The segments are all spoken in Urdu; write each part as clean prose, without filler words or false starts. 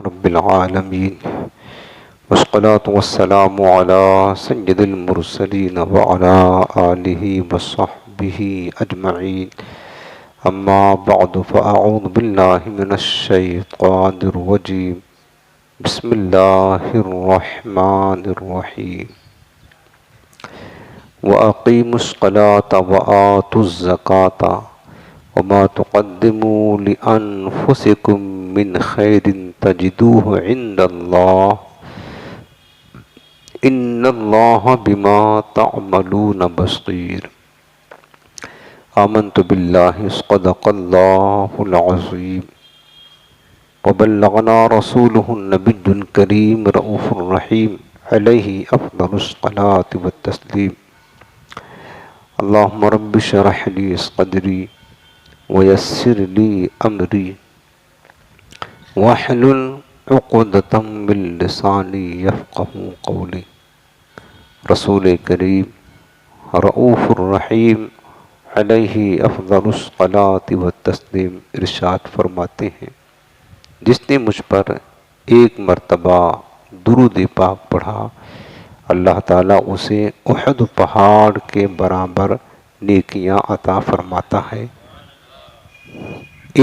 رب العالمين والصلاة والسلام على سيد المرسلين وعلى آله وصحبه أجمعين أما بعد فأعوذ بالله من الشيطان الرجيم بسم الله الرحمن الرحيم وأقيموا الصلاة وآتوا الزكاة وما تقدموا لأنفسكم من خير تجدوه عند الله إن الله بما تعملون بصير آمنت بالله صدق الله العظيم وبلغنا رسوله النبي الكريم رؤوف الرحيم عليه أفضل الصلاة والتسليم اللهم رب اشرح لي صدري ويسر لي أمري واحلل عقدة من لساني يفقه قولي رسول کریم رؤوف الرحیم علیہ افضل الصلاۃ والتسلیم ارشاد فرماتے ہیں، جس نے مجھ پر ایک مرتبہ درود پاک پڑھا اللہ تعالیٰ اسے احد پہاڑ کے برابر نیکیاں عطا فرماتا ہے،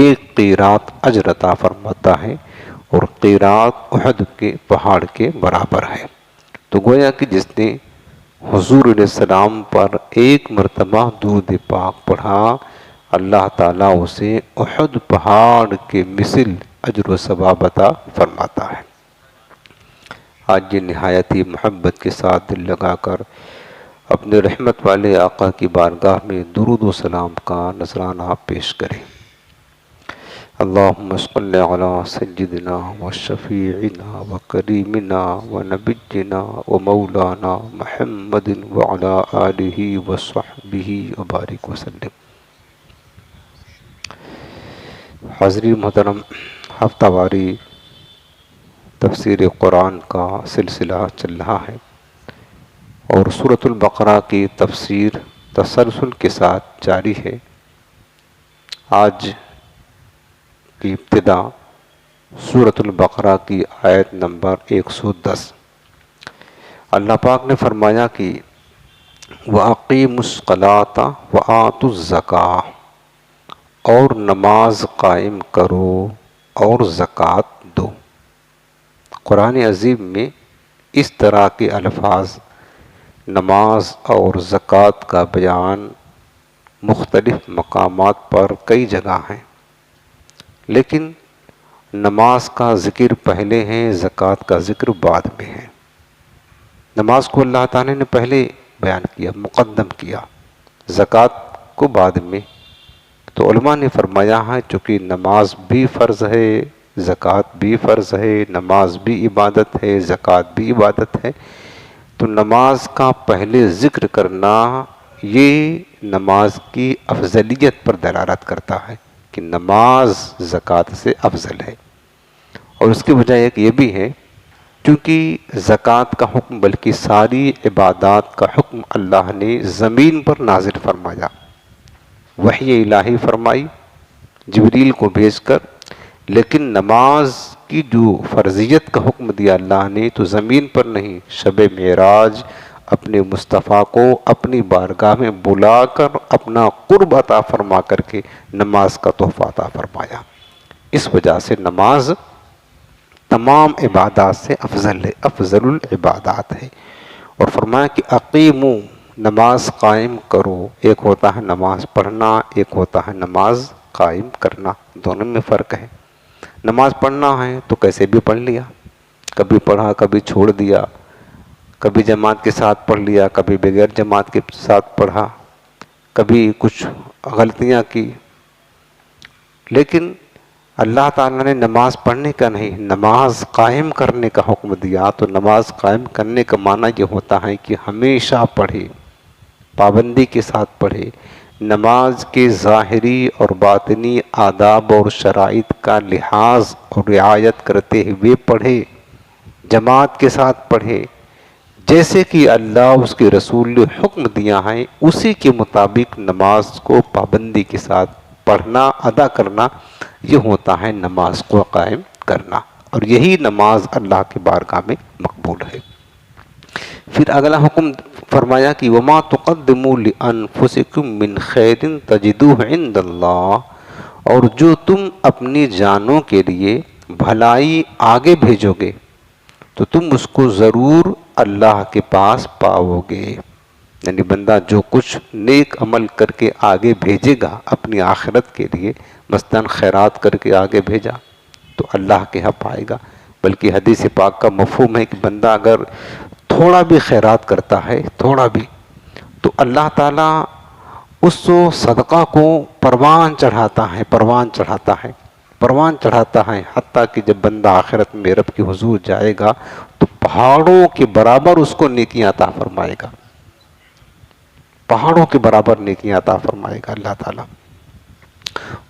ایک قیرات اجر عطا فرماتا ہے، اور قیرات احد کے پہاڑ کے برابر ہے۔ تو گویا کہ جس نے حضور علیہ السلام پر ایک مرتبہ درود پاک پڑھا اللہ تعالیٰ اسے احد پہاڑ کے مثل اجر و ثواب عطا فرماتا ہے۔ آج یہ نہایت ہی محبت کے ساتھ دل لگا کر اپنے رحمت والے آقا کی بارگاہ میں درود و سلام کا نذرانہ پیش کریں۔ اللہم صل علی سیدنا و شفیعنا و کریمنا و نبینا و مولانا محمد وعلی آلہ و صحبہ وبارک وسلم۔ حاضرین محترم، ہفتہ واری تفسیر قرآن کا سلسلہ چل رہا ہے اور سورۃ البقرہ کی تفسیر تسلسل کے ساتھ جاری ہے۔ آج کی ابتدا سورۃ البقرہ کی آیت نمبر 110۔ اللہ پاک نے فرمایا کہ وَأَقِيمُوا الصَّلَاةَ وَآتُوا الزَّكَاةَ، اور نماز قائم کرو اور زکوٰۃ دو۔ قرآن عظیم میں اس طرح کے الفاظ نماز اور زکوٰۃ کا بیان مختلف مقامات پر کئی جگہ ہیں، لیکن نماز کا ذکر پہلے ہے، زکوٰۃ کا ذکر بعد میں ہے۔ نماز کو اللہ تعالیٰ نے پہلے بیان کیا، مقدم کیا، زکوٰۃ کو بعد میں۔ تو علماء نے فرمایا ہے چونکہ نماز بھی فرض ہے، زکوٰۃ بھی فرض ہے، نماز بھی عبادت ہے، زکوٰۃ بھی عبادت ہے، تو نماز کا پہلے ذکر کرنا یہ نماز کی افضلیت پر دلالت کرتا ہے کہ نماز زکوٰۃ سے افضل ہے۔ اور اس کی وجہ ایک یہ بھی ہے کیونکہ زکوٰۃ کا حکم بلکہ ساری عبادات کا حکم اللہ نے زمین پر نازل فرمایا، وحی الہی فرمائی جبریل کو بھیج کر، لیکن نماز کی جو فرضیت کا حکم دیا اللہ نے تو زمین پر نہیں، شب معراج اپنے مصطفیٰ کو اپنی بارگاہ میں بلا کر اپنا قرب عطا فرما کر کے نماز کا تحفہ عطا فرمایا۔ اس وجہ سے نماز تمام عبادات سے افضل العبادات ہے۔ اور فرمایا کہ اقیموا، نماز قائم کرو۔ ایک ہوتا ہے نماز پڑھنا، ایک ہوتا ہے نماز قائم کرنا، دونوں میں فرق ہے۔ نماز پڑھنا ہے تو کیسے بھی پڑھ لیا، کبھی پڑھا کبھی چھوڑ دیا، کبھی جماعت کے ساتھ پڑھ لیا کبھی بغیر جماعت کے ساتھ پڑھا، کبھی کچھ غلطیاں کی، لیکن اللہ تعالیٰ نے نماز پڑھنے کا نہیں، نماز قائم کرنے کا حکم دیا۔ تو نماز قائم کرنے کا معنی یہ ہوتا ہے کہ ہمیشہ پڑھے، پابندی کے ساتھ پڑھے، نماز کے ظاہری اور باطنی آداب اور شرائط کا لحاظ اور رعایت کرتے ہوئے پڑھے، جماعت کے ساتھ پڑھے، جیسے کہ اللہ اس کے رسول نے حکم دیا ہے اسی کے مطابق نماز کو پابندی کے ساتھ پڑھنا، ادا کرنا، یہ ہوتا ہے نماز کو قائم کرنا۔ اور یہی نماز اللہ کے بارگاہ میں مقبول ہے۔ پھر اگلا حکم فرمایا کہ وما تقدموا لانفسکم من خیر تجدوہ عند اللہ، اور جو تم اپنی جانوں کے لیے بھلائی آگے بھیجو گے تو تم اس کو ضرور اللہ کے پاس پاؤ گے۔ یعنی بندہ جو کچھ نیک عمل کر کے آگے بھیجے گا اپنی آخرت کے لیے، مثلاً خیرات کر کے آگے بھیجا تو اللہ کے ہاں پائے گا۔ بلکہ حدیث پاک کا مفہوم ہے کہ بندہ اگر تھوڑا بھی خیرات کرتا ہے، تھوڑا بھی، تو اللہ تعالیٰ اس صدقہ کو پروان چڑھاتا ہے، پروان چڑھاتا ہے، پروان چڑھاتا ہے، حتیٰ کہ جب بندہ آخرت میں رب کے حضور جائے گا تو پہاڑوں کے برابر اس کو نیکیاں عطا فرمائے گا، پہاڑوں کے برابر نیکیاں عطا فرمائے گا اللہ تعالیٰ۔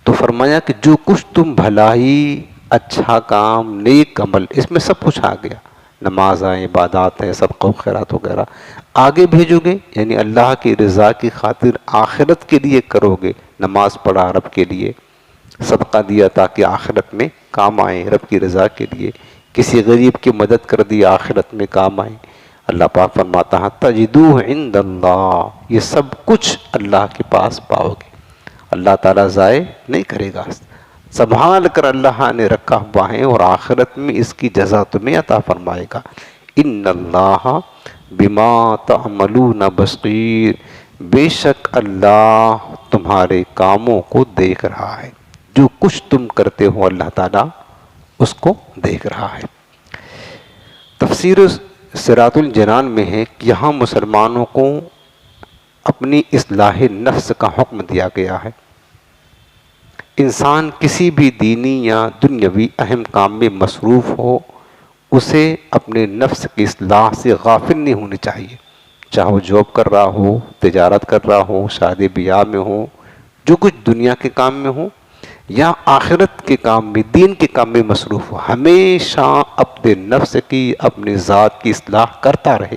تو فرمایا کہ جو کچھ تم بھلائی، اچھا کام، نیک عمل، اس میں سب کچھ آ گیا، نماز ہے، عبادات ہے، صدقہ و خیرات وغیرہ، آگے بھیجو گے یعنی اللہ کی رضا کی خاطر آخرت کے لیے کرو گے، نماز پڑھا رب کے لیے، صدقہ دیا تاکہ آخرت میں کام آئے رب کی رضا کے لیے، کسی غریب کی مدد کر دی آخرت میں کام آئے، اللہ پاک فرماتا ہے تجدوہ عند اللہ، یہ سب کچھ اللہ کے پاس پاؤ گے، اللہ تعالیٰ ضائع نہیں کرے گا، سنبھال کر اللہ نے رکھا ہوا ہے اور آخرت میں اس کی جزا تمہیں عطا فرمائے گا۔ ان اللہ بما تعملون بصیر، بے شک اللہ تمہارے کاموں کو دیکھ رہا ہے، جو کچھ تم کرتے ہو اللہ تعالیٰ اس کو دیکھ رہا ہے۔ تفسیر صراط الجنان میں ہے کہ یہاں مسلمانوں کو اپنی اصلاح نفس کا حکم دیا گیا ہے۔ انسان کسی بھی دینی یا دنیاوی اہم کام میں مصروف ہو، اسے اپنے نفس کی اصلاح سے غافل نہیں ہونی چاہیے، چاہے وہ جاب کر رہا ہو، تجارت کر رہا ہو، شادی بیاہ میں ہو، جو کچھ دنیا کے کام میں ہو یا آخرت کے کام میں، دین کے کام میں مصروف ہو، ہمیشہ اپنے نفس کی، اپنے ذات کی اصلاح کرتا رہے،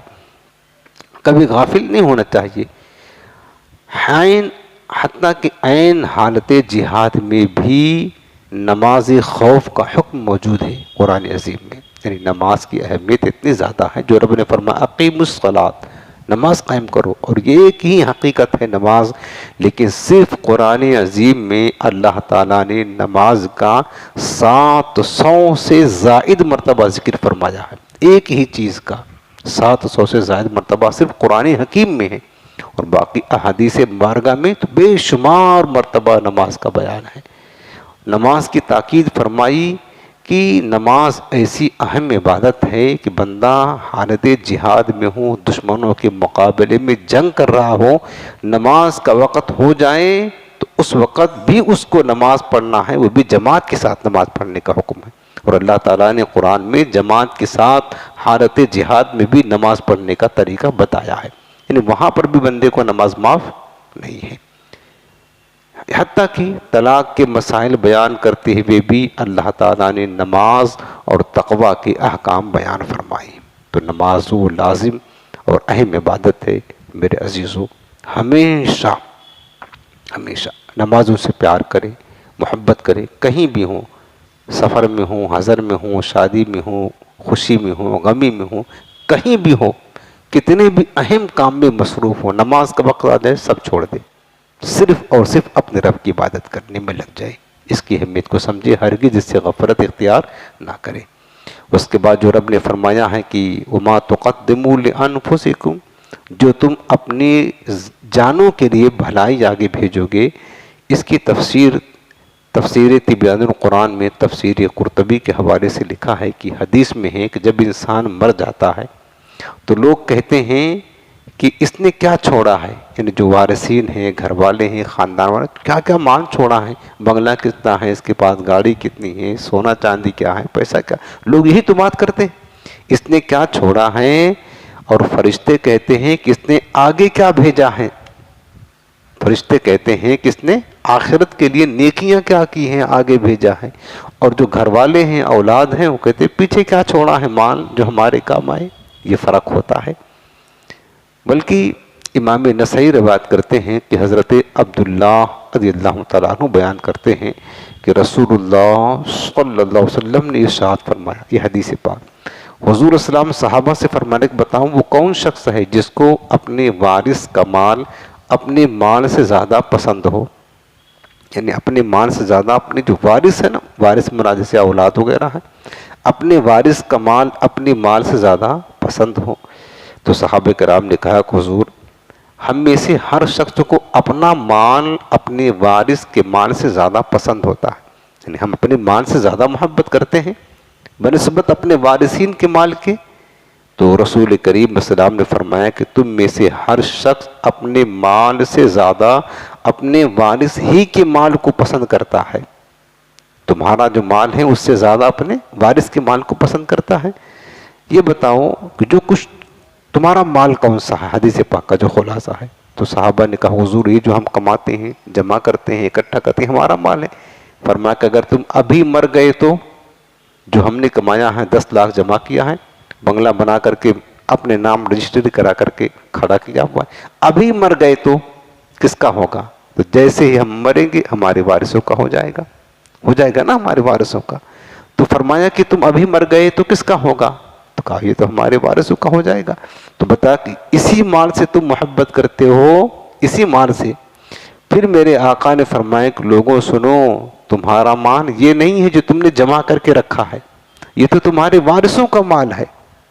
کبھی غافل نہیں ہونا چاہیے۔ حتیٰ کہ عین حالت جہاد میں بھی نماز خوف کا حکم موجود ہے قرآن عظیم میں، یعنی نماز کی اہمیت اتنی زیادہ ہے جو رب نے فرمایا اقیموا الصلاۃ، نماز قائم کرو، اور یہ ایک ہی حقیقت ہے نماز، لیکن صرف قرآن عظیم میں اللہ تعالیٰ نے نماز کا 700 سے زائد مرتبہ ذکر فرمایا ہے، ایک ہی چیز کا 700 سے زائد مرتبہ صرف قرآن حکیم میں ہے، اور باقی احادیث مبارکہ میں تو بے شمار مرتبہ نماز کا بیان ہے۔ نماز کی تاکید فرمائی کہ نماز ایسی اہم عبادت ہے کہ بندہ حالت جہاد میں ہو، دشمنوں کے مقابلے میں جنگ کر رہا ہو، نماز کا وقت ہو جائے تو اس وقت بھی اس کو نماز پڑھنا ہے، وہ بھی جماعت کے ساتھ نماز پڑھنے کا حکم ہے، اور اللہ تعالیٰ نے قرآن میں جماعت کے ساتھ حالت جہاد میں بھی نماز پڑھنے کا طریقہ بتایا ہے، یعنی وہاں پر بھی بندے کو نماز معاف نہیں ہے۔ حتیٰ کہ طلاق کے مسائل بیان کرتے ہوئے بھی اللہ تعالیٰ نے نماز اور تقوی کے احکام بیان فرمائے، تو نماز وہ لازم اور اہم عبادت ہے۔ میرے عزیزو، ہمیشہ نمازوں سے پیار کرے، محبت کرے، کہیں بھی ہوں، سفر میں ہوں، حضر میں ہوں، شادی میں ہوں، خوشی میں ہوں، غمی میں ہوں، کہیں بھی ہو، کتنے بھی اہم کام میں مصروف ہو، نماز کا وقت آ جائے سب چھوڑ دے، صرف اور صرف اپنے رب کی عبادت کرنے میں لگ جائے، اس کی اہمیت کو سمجھے، ہرگز اس سے غفلت اختیار نہ کرے۔ اس کے بعد جو رب نے فرمایا ہے کہ وما تقدموا لانفسکم، جو تم اپنی جانوں کے لیے بھلائی آگے بھیجو گے، اس کی تفسیر تبیان القرآن میں تفسیر قرطبی کے حوالے سے لکھا ہے کہ حدیث میں ہے کہ جب انسان مر جاتا ہے تو لوگ کہتے ہیں کہ اس نے کیا چھوڑا ہے، یعنی جو وارثین ہیں، گھر والے ہیں، خاندان والے، کیا کیا مال چھوڑا ہے، بنگلہ کتنا ہے اس کے پاس، گاڑی کتنی ہے، سونا چاندی کیا ہے، پیسہ کیا، لوگ یہی تو بات کرتے ہیں، اس نے کیا چھوڑا ہے، اور فرشتے کہتے ہیں کہ اس نے آگے کیا بھیجا ہے، فرشتے کہتے ہیں کہ اس نے آخرت کے لیے نیکیاں کیا کی ہیں، آگے بھیجا ہے، اور جو گھر والے ہیں، اولاد ہیں، وہ کہتے ہیں پیچھے کیا چھوڑا ہے مال جو ہمارے کام آئے، یہ فرق ہوتا ہے۔ بلکہ امام نسائی روایت کرتے ہیں کہ حضرت عبداللہ رضی اللہ تعالیٰ عنہ بیان کرتے ہیں کہ رسول اللہ صلی اللہ علیہ وسلم نے ارشاد فرمایا، یہ حدیث پاک، حضور السلام صحابہ سے فرمانے کہ بتاؤں وہ کون شخص ہے جس کو اپنے وارث کا مال اپنے مال سے زیادہ پسند ہو، یعنی اپنے مال سے زیادہ اپنے جو وارث ہے نا، وارث مراد جیسے اولاد وغیرہ ہے، اپنے وارث کا مال اپنے مال سے زیادہ پسند ہو۔ تو صحابہ کرام نے کہا کہ حضور ہم میں سے ہر شخص کو اپنا مال اپنے وارث کے مال سے زیادہ پسند ہوتا ہے، یعنی ہم اپنے مال سے زیادہ محبت کرتے ہیں بنسبت اپنے وارثین کے مال کے۔ تو رسول کریم صلی اللہ علیہ وسلم نے فرمایا کہ تم میں سے ہر شخص اپنے مال سے زیادہ اپنے وارث ہی کے مال کو پسند کرتا ہے، تمہارا جو مال ہے اس سے زیادہ اپنے وارث کے مال کو پسند کرتا ہے۔ یہ بتاؤ کہ جو کچھ تمہارا مال کون سا ہے، حدیث پاک کا جو خلاصہ ہے۔ تو صحابہ نے کہا حضور یہ جو ہم کماتے ہیں، جمع کرتے ہیں، اکٹھا کرتے ہیں، ہمارا مال ہے۔ فرمایا کہ اگر تم ابھی مر گئے تو جو ہم نے کمایا ہے 10 لاکھ جمع کیا ہے، بنگلہ بنا کر کے اپنے نام رجسٹری کرا کر کے کھڑا کیا ہوا ہے، ابھی مر گئے تو کس کا ہوگا؟ تو جیسے ہی ہم مریں گے ہمارے وارثوں کا ہو جائے گا نا، ہمارے وارثوں کا۔ تو فرمایا کہ تم ابھی مر گئے تو کس کا ہوگا؟ تو کہا یہ تو ہمارے وارثوں کا ہو جائے گا۔ تو بتا کہ اسی مال سے تم محبت کرتے ہو، اسی مال سے۔ پھر میرے آقا نے فرمایا کہ لوگوں سنو، تمہارا مال یہ نہیں ہے جو تم نے جمع کر کے رکھا ہے، یہ تو تمہارے وارثوں کا مال ہے،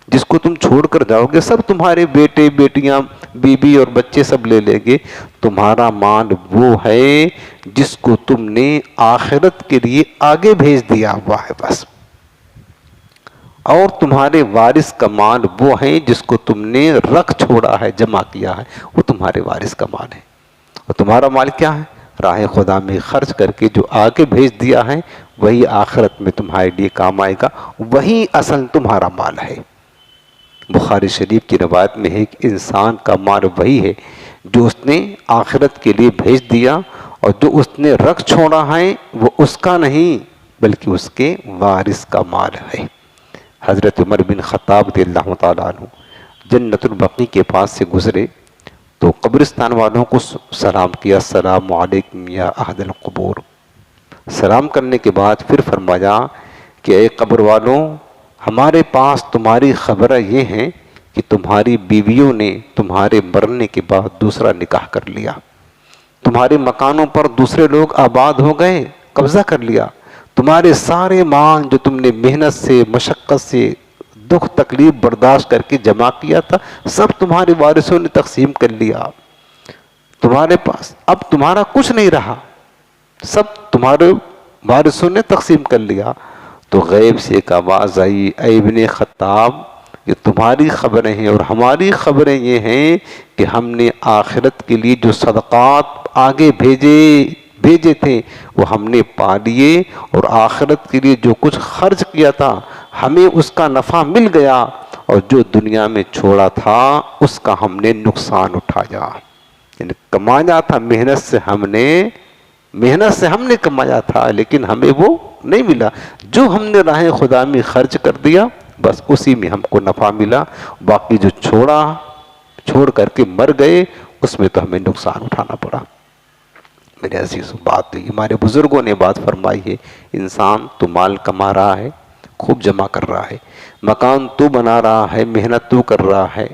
جس کو تم چھوڑ کر جاؤ گے سب تمہارے بیٹے بیٹیاں بیوی اور بچے سب لے لیں گے۔ تمہارا مال وہ ہے جس کو تم نے آخرت کے لیے آگے بھیج دیا ہوا ہے بس، اور تمہارے وارث کا مال وہ ہے جس کو تم نے رکھ چھوڑا ہے، جمع کیا ہے، وہ تمہارے وارث کا مال ہے۔ اور تمہارا مال کیا ہے؟ راہ خدا میں خرچ کر کے جو آگے بھیج دیا ہے وہی آخرت میں تمہارے لیے کام آئے گا، وہی اصل تمہارا مال ہے۔ بخاری شریف کی روایت میں ہے کہ انسان کا مال وہی ہے جو اس نے آخرت کے لیے بھیج دیا، اور جو اس نے رکھ چھوڑا ہے وہ اس کا نہیں بلکہ اس کے وارث کا مال ہے۔ حضرت عمر بن خطاب رضی اللہ تعالیٰ عنہ جنت البقیع کے پاس سے گزرے تو قبرستان والوں کو سلام کیا، السلام علیکم یا اہل القبور۔ سلام کرنے کے بعد پھر فرمایا کہ اے قبر والوں، ہمارے پاس تمہاری خبر یہ ہے کہ تمہاری بیویوں نے تمہارے مرنے کے بعد دوسرا نکاح کر لیا، تمہارے مکانوں پر دوسرے لوگ آباد ہو گئے، قبضہ کر لیا، تمہارے سارے مال جو تم نے محنت سے مشقت سے دکھ تکلیف برداشت کر کے جمع کیا تھا سب تمہارے وارثوں نے تقسیم کر لیا، تمہارے پاس اب تمہارا کچھ نہیں رہا، سب تمہارے وارثوں نے تقسیم کر لیا۔ تو غیب سے ایک آواز آئی، اے ابن خطاب، یہ تمہاری خبریں ہیں اور ہماری خبریں یہ ہیں کہ ہم نے آخرت کے لیے جو صدقات آگے بھیجے تھے وہ ہم نے پا لیے، اور آخرت کے لیے جو کچھ خرچ کیا تھا ہمیں اس کا نفع مل گیا، اور جو دنیا میں چھوڑا تھا اس کا ہم نے نقصان اٹھایا۔ یعنی کمایا تھا محنت سے ہم نے کمایا تھا، لیکن ہمیں وہ نہیں ملا، جو ہم نے راہ خدا میں خرچ کر دیا بس اسی میں ہم کو نفع ملا، باقی جو چھوڑ کر کے مر گئے اس میں تو ہمیں نقصان اٹھانا پڑا۔ میرے عزیزوں، بات تو ہمارے بزرگوں نے بات فرمائی ہے، انسان تو مال کما رہا ہے، خوب جمع کر رہا ہے، مکان تو بنا رہا ہے، محنت تو کر رہا ہے،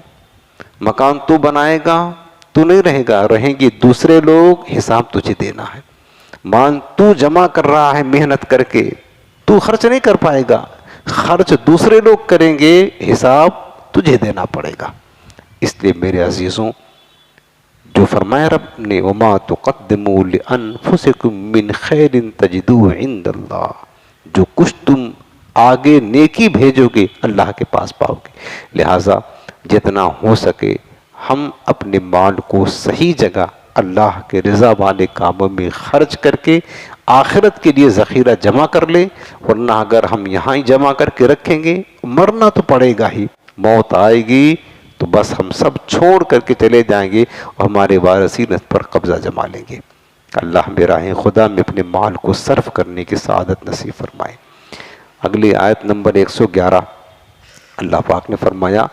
مکان تو بنائے گا تو نہیں رہے گا، رہیں گے دوسرے لوگ، حساب تجھے دینا ہے۔ مال تو جمع کر رہا ہے محنت کر کے، تو خرچ نہیں کر پائے گا، خرچ دوسرے لوگ کریں گے، حساب تجھے دینا پڑے گا۔ اس لیے میرے عزیزوں، جو فرمایا رب نے وَمَا تُقَدِّمُوا لِأَنفُسِكُم مِّن خَيْرٍ تَجِدُوهُ عِندَ اللَّهِ، جو کچھ تم آگے نیکی بھیجو گے اللہ کے پاس پاؤ گے۔ لہٰذا جتنا ہو سکے ہم اپنے مال کو صحیح جگہ اللہ کے رضا والے کاموں میں خرچ کر کے آخرت کے لیے ذخیرہ جمع کر لیں، ورنہ اگر ہم یہاں ہی جمع کر کے رکھیں گے مرنا تو پڑے گا ہی، موت آئے گی تو بس ہم سب چھوڑ کر کے چلے جائیں گے اور ہمارے وارثین اس پر قبضہ جما لیں گے۔ اللہ براہ خدا میں اپنے مال کو صرف کرنے کی سعادت نصیب فرمائے۔ اگلی آیت نمبر 111، اللہ پاک نے فرمایا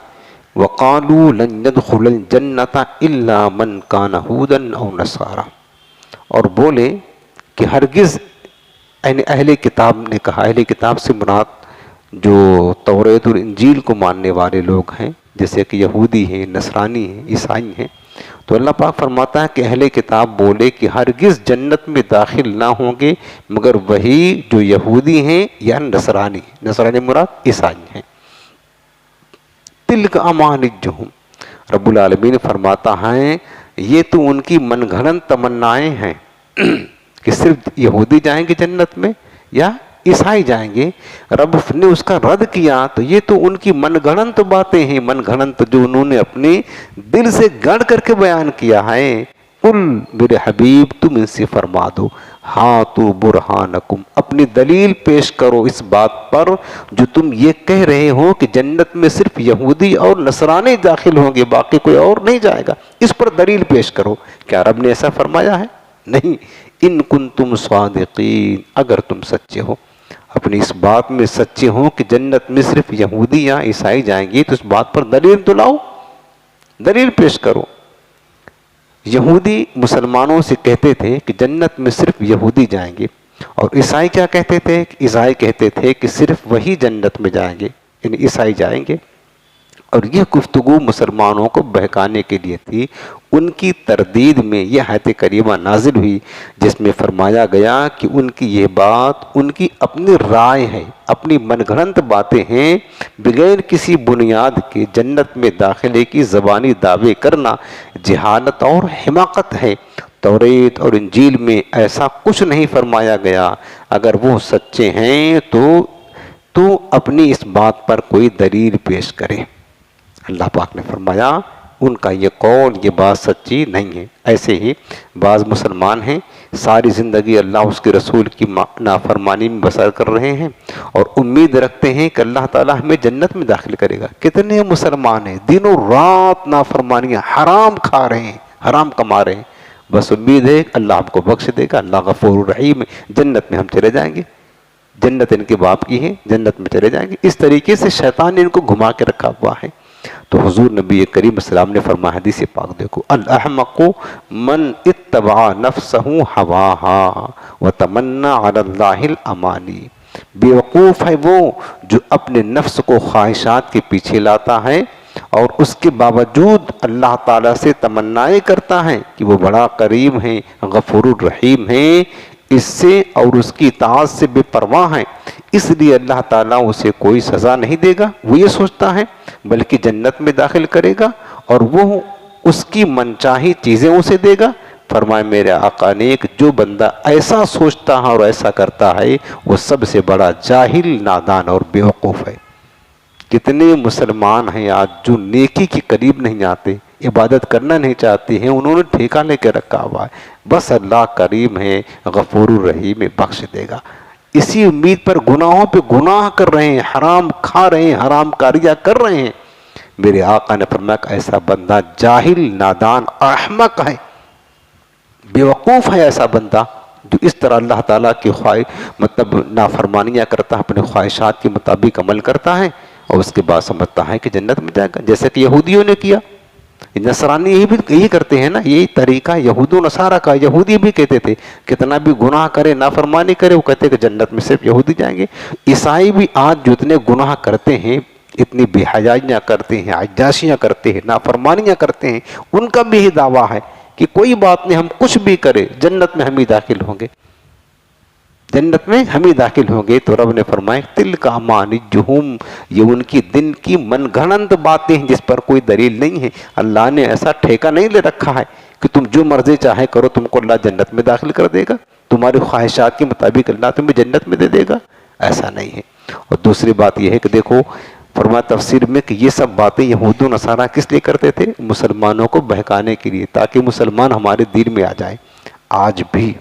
وَقَالُوا لَن يَدْخُلَ الْجَنَّةَ إِلَّا مَنْ كَانَ هُودًا أَوْ نَصَارَىٰ، اور بولے کہ ہرگز یعنی اہل کتاب نے کہا، اہل کتاب سے مراد جو توریت اور انجیل کو ماننے والے لوگ ہیں، جیسے کہ یہودی ہیں، نصرانی ہیں، عیسائی ہیں، تو اللہ پاک فرماتا ہے کہ اہل کتاب بولے کہ ہرگز جنت میں داخل نہ ہوں گے مگر وہی جو یہودی ہیں یا نصرانی، نصرانی مراد عیسائی ہیں۔ تلک امانیہم، رب العالمین فرماتا ہے یہ تو ان کی من گھڑنت تمنائیں ہیں کہ صرف یہودی جائیں گے جنت میں یا عیسائی جائیں گے۔ رب نے اس کا رد کیا تو یہ تو ان کی من گھڑنت باتیں ہیں، من گھڑنت جو انہوں نے اپنے دل سے گڑ کر کے بیان کیا ہے۔ قل میرے حبیب تم ان سے فرما دو، ہاں تو برہانکم، اپنی دلیل پیش کرو اس بات پر جو تم یہ کہہ رہے ہو کہ جنت میں صرف یہودی اور نصرانی داخل ہوں گے، باقی کوئی اور نہیں جائے گا، اس پر دلیل پیش کرو۔ کیا رب نے ایسا فرمایا ہے؟ نہیں۔ ان کنتم صادقین، اگر تم سچے ہو، اپنی اس بات میں سچے ہوں کہ جنت میں صرف یہودی یا عیسائی جائیں گے تو اس بات پر دلیل تو لاؤ، دلیل پیش کرو۔ یہودی مسلمانوں سے کہتے تھے کہ جنت میں صرف یہودی جائیں گے، اور عیسائی کیا کہتے تھے؟ عیسائی کہتے تھے کہ صرف وہی جنت میں جائیں گے، یعنی عیسائی جائیں گے۔ اور یہ گفتگو مسلمانوں کو بہکانے کے لیے تھی۔ ان کی تردید میں یہ آیت کریمہ نازل ہوئی جس میں فرمایا گیا کہ ان کی یہ بات ان کی اپنی رائے ہے، اپنی من گھڑنت باتیں ہیں، بغیر کسی بنیاد کے جنت میں داخلے کی زبانی دعوے کرنا جہالت اور حماقت ہے۔ توریت اور انجیل میں ایسا کچھ نہیں فرمایا گیا۔ اگر وہ سچے ہیں تو اپنی اس بات پر کوئی دلیل پیش کرے۔ اللہ پاک نے فرمایا ان کا یہ قول، یہ بات سچی نہیں ہے۔ ایسے ہی بعض مسلمان ہیں، ساری زندگی اللہ اس کے رسول کی نافرمانی میں بسر کر رہے ہیں اور امید رکھتے ہیں کہ اللہ تعالیٰ ہمیں جنت میں داخل کرے گا۔ کتنے مسلمان ہیں دنوں رات نافرمانیاں، حرام کھا رہے ہیں، حرام کما رہے ہیں، بس امید ہے کہ اللہ ہم کو بخش دے گا، اللہ غفور رحیم ہے، جنت میں ہم چلے جائیں گے، جنت ان کے باپ کی ہے، جنت میں چلے جائیں گے۔ اس طریقے سے شیطان نے ان کو گھما کے رکھا ہوا ہے۔ تو حضور نبی کریم السلام نے فرمایا، حدیث پاک دیکھو، الاحمق من اتبع نفسہ ہواہا وتمنى علی اللہ الامانی، بیوقوف ہے وہ جو اپنے نفس کو خواہشات کے پیچھے لاتا ہے اور اس کے باوجود اللہ تعالیٰ سے تمنائیں کرتا ہے کہ وہ بڑا کریم ہے، غفور الرحیم ہے، اس سے اور اس کی اطاعت سے بے پرواہ ہے، اس لیے اللہ تعالیٰ اسے کوئی سزا نہیں دے گا، وہ یہ سوچتا ہے، بلکہ جنت میں داخل کرے گا اور وہ اس کی منچاہی چیزیں اسے دے گا۔ فرمائے میرے آقا نے کہ جو بندہ ایسا سوچتا ہے اور ایسا کرتا ہے وہ سب سے بڑا جاہل، نادان اور بیوقوف ہے۔ کتنے مسلمان ہیں آج جو نیکی کے قریب نہیں آتے، عبادت کرنا نہیں چاہتے ہیں، انہوں نے ٹھیکہ لے کے رکھا ہوا ہے، بس اللہ کریم ہے، غفور الرحیم ہے، بخش دے گا۔ اسی امید پر گناہوں پہ گناہ کر رہے ہیں، حرام کھا رہے ہیں، حرام کاریاں کر رہے ہیں۔ میرے آقا نے فرمایا کہ ایسا بندہ جاہل، نادان، احمق ہے، بیوقوف ہے ایسا بندہ جو اس طرح اللہ تعالیٰ کی نافرمانیاں کرتا ہے، اپنے خواہشات کے مطابق عمل کرتا ہے اور اس کے بعد سمجھتا ہے کہ جنت میں جائے گا، جیسے کہ یہودیوں نے کیا۔ نصرانی یہی کرتے ہیں نا، یہی طریقہ یہود و نصارہ کا۔ یہودی بھی کہتے تھے کتنا بھی گناہ کرے، نافرمانی کرے، وہ کہتے کہ جنت میں صرف یہودی جائیں گے۔ عیسائی بھی آج جو اتنے گناہ کرتے ہیں، اتنی بے حیائیاں کرتے ہیں، عجاشیاں کرتے ہیں، نافرمانیاں کرتے ہیں، ان کا بھی یہی دعویٰ ہے کہ کوئی بات نہیں، ہم کچھ بھی کرے جنت میں ہم ہی داخل ہوں گے، جنت میں ہم ہی داخل ہوں گے۔ تو رب نے فرمایا تلک امانیہم، یہ ان کی دن کی من گھڑنت باتیں ہیں جس پر کوئی دلیل نہیں ہے۔ اللہ نے ایسا ٹھیکہ نہیں لے رکھا ہے کہ تم جو مرضی چاہے کرو تم کو اللہ جنت میں داخل کر دے گا، تمہاری خواہشات کے مطابق اللہ تمہیں جنت میں دے دے گا، ایسا نہیں ہے۔ اور دوسری بات یہ ہے کہ دیکھو فرمایا تفسیر میں کہ یہ سب باتیں یہود و نصارہ کس لیے کرتے تھے؟ مسلمانوں کو بہکانے کے لیے، تاکہ مسلمان ہمارے دین میں آ جائیں۔ آج بھی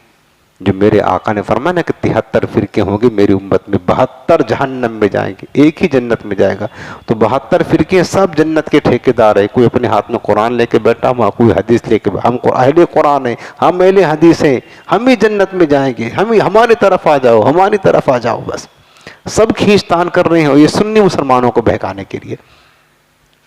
جو میرے آقا نے فرمایا نا کہ 73 فرقے ہوں گے میری امت میں، 72 جہنم میں جائیں گے، ایک ہی جنت میں جائے گا۔ تو 72 فرقے سب جنت کے ٹھیکیدار ہیں، کوئی اپنے ہاتھ میں قرآن لے کے بیٹھا ہوا، کوئی حدیث لے کے، ہم اہل قرآن ہیں، ہم اہل حدیث ہیں، ہم ہی جنت میں جائیں گے، ہماری طرف آ جاؤ، ہماری طرف آ جاؤ، بس سب کھینچتان کر رہے ہیں، اور یہ سنی مسلمانوں کو بہکانے کے لیے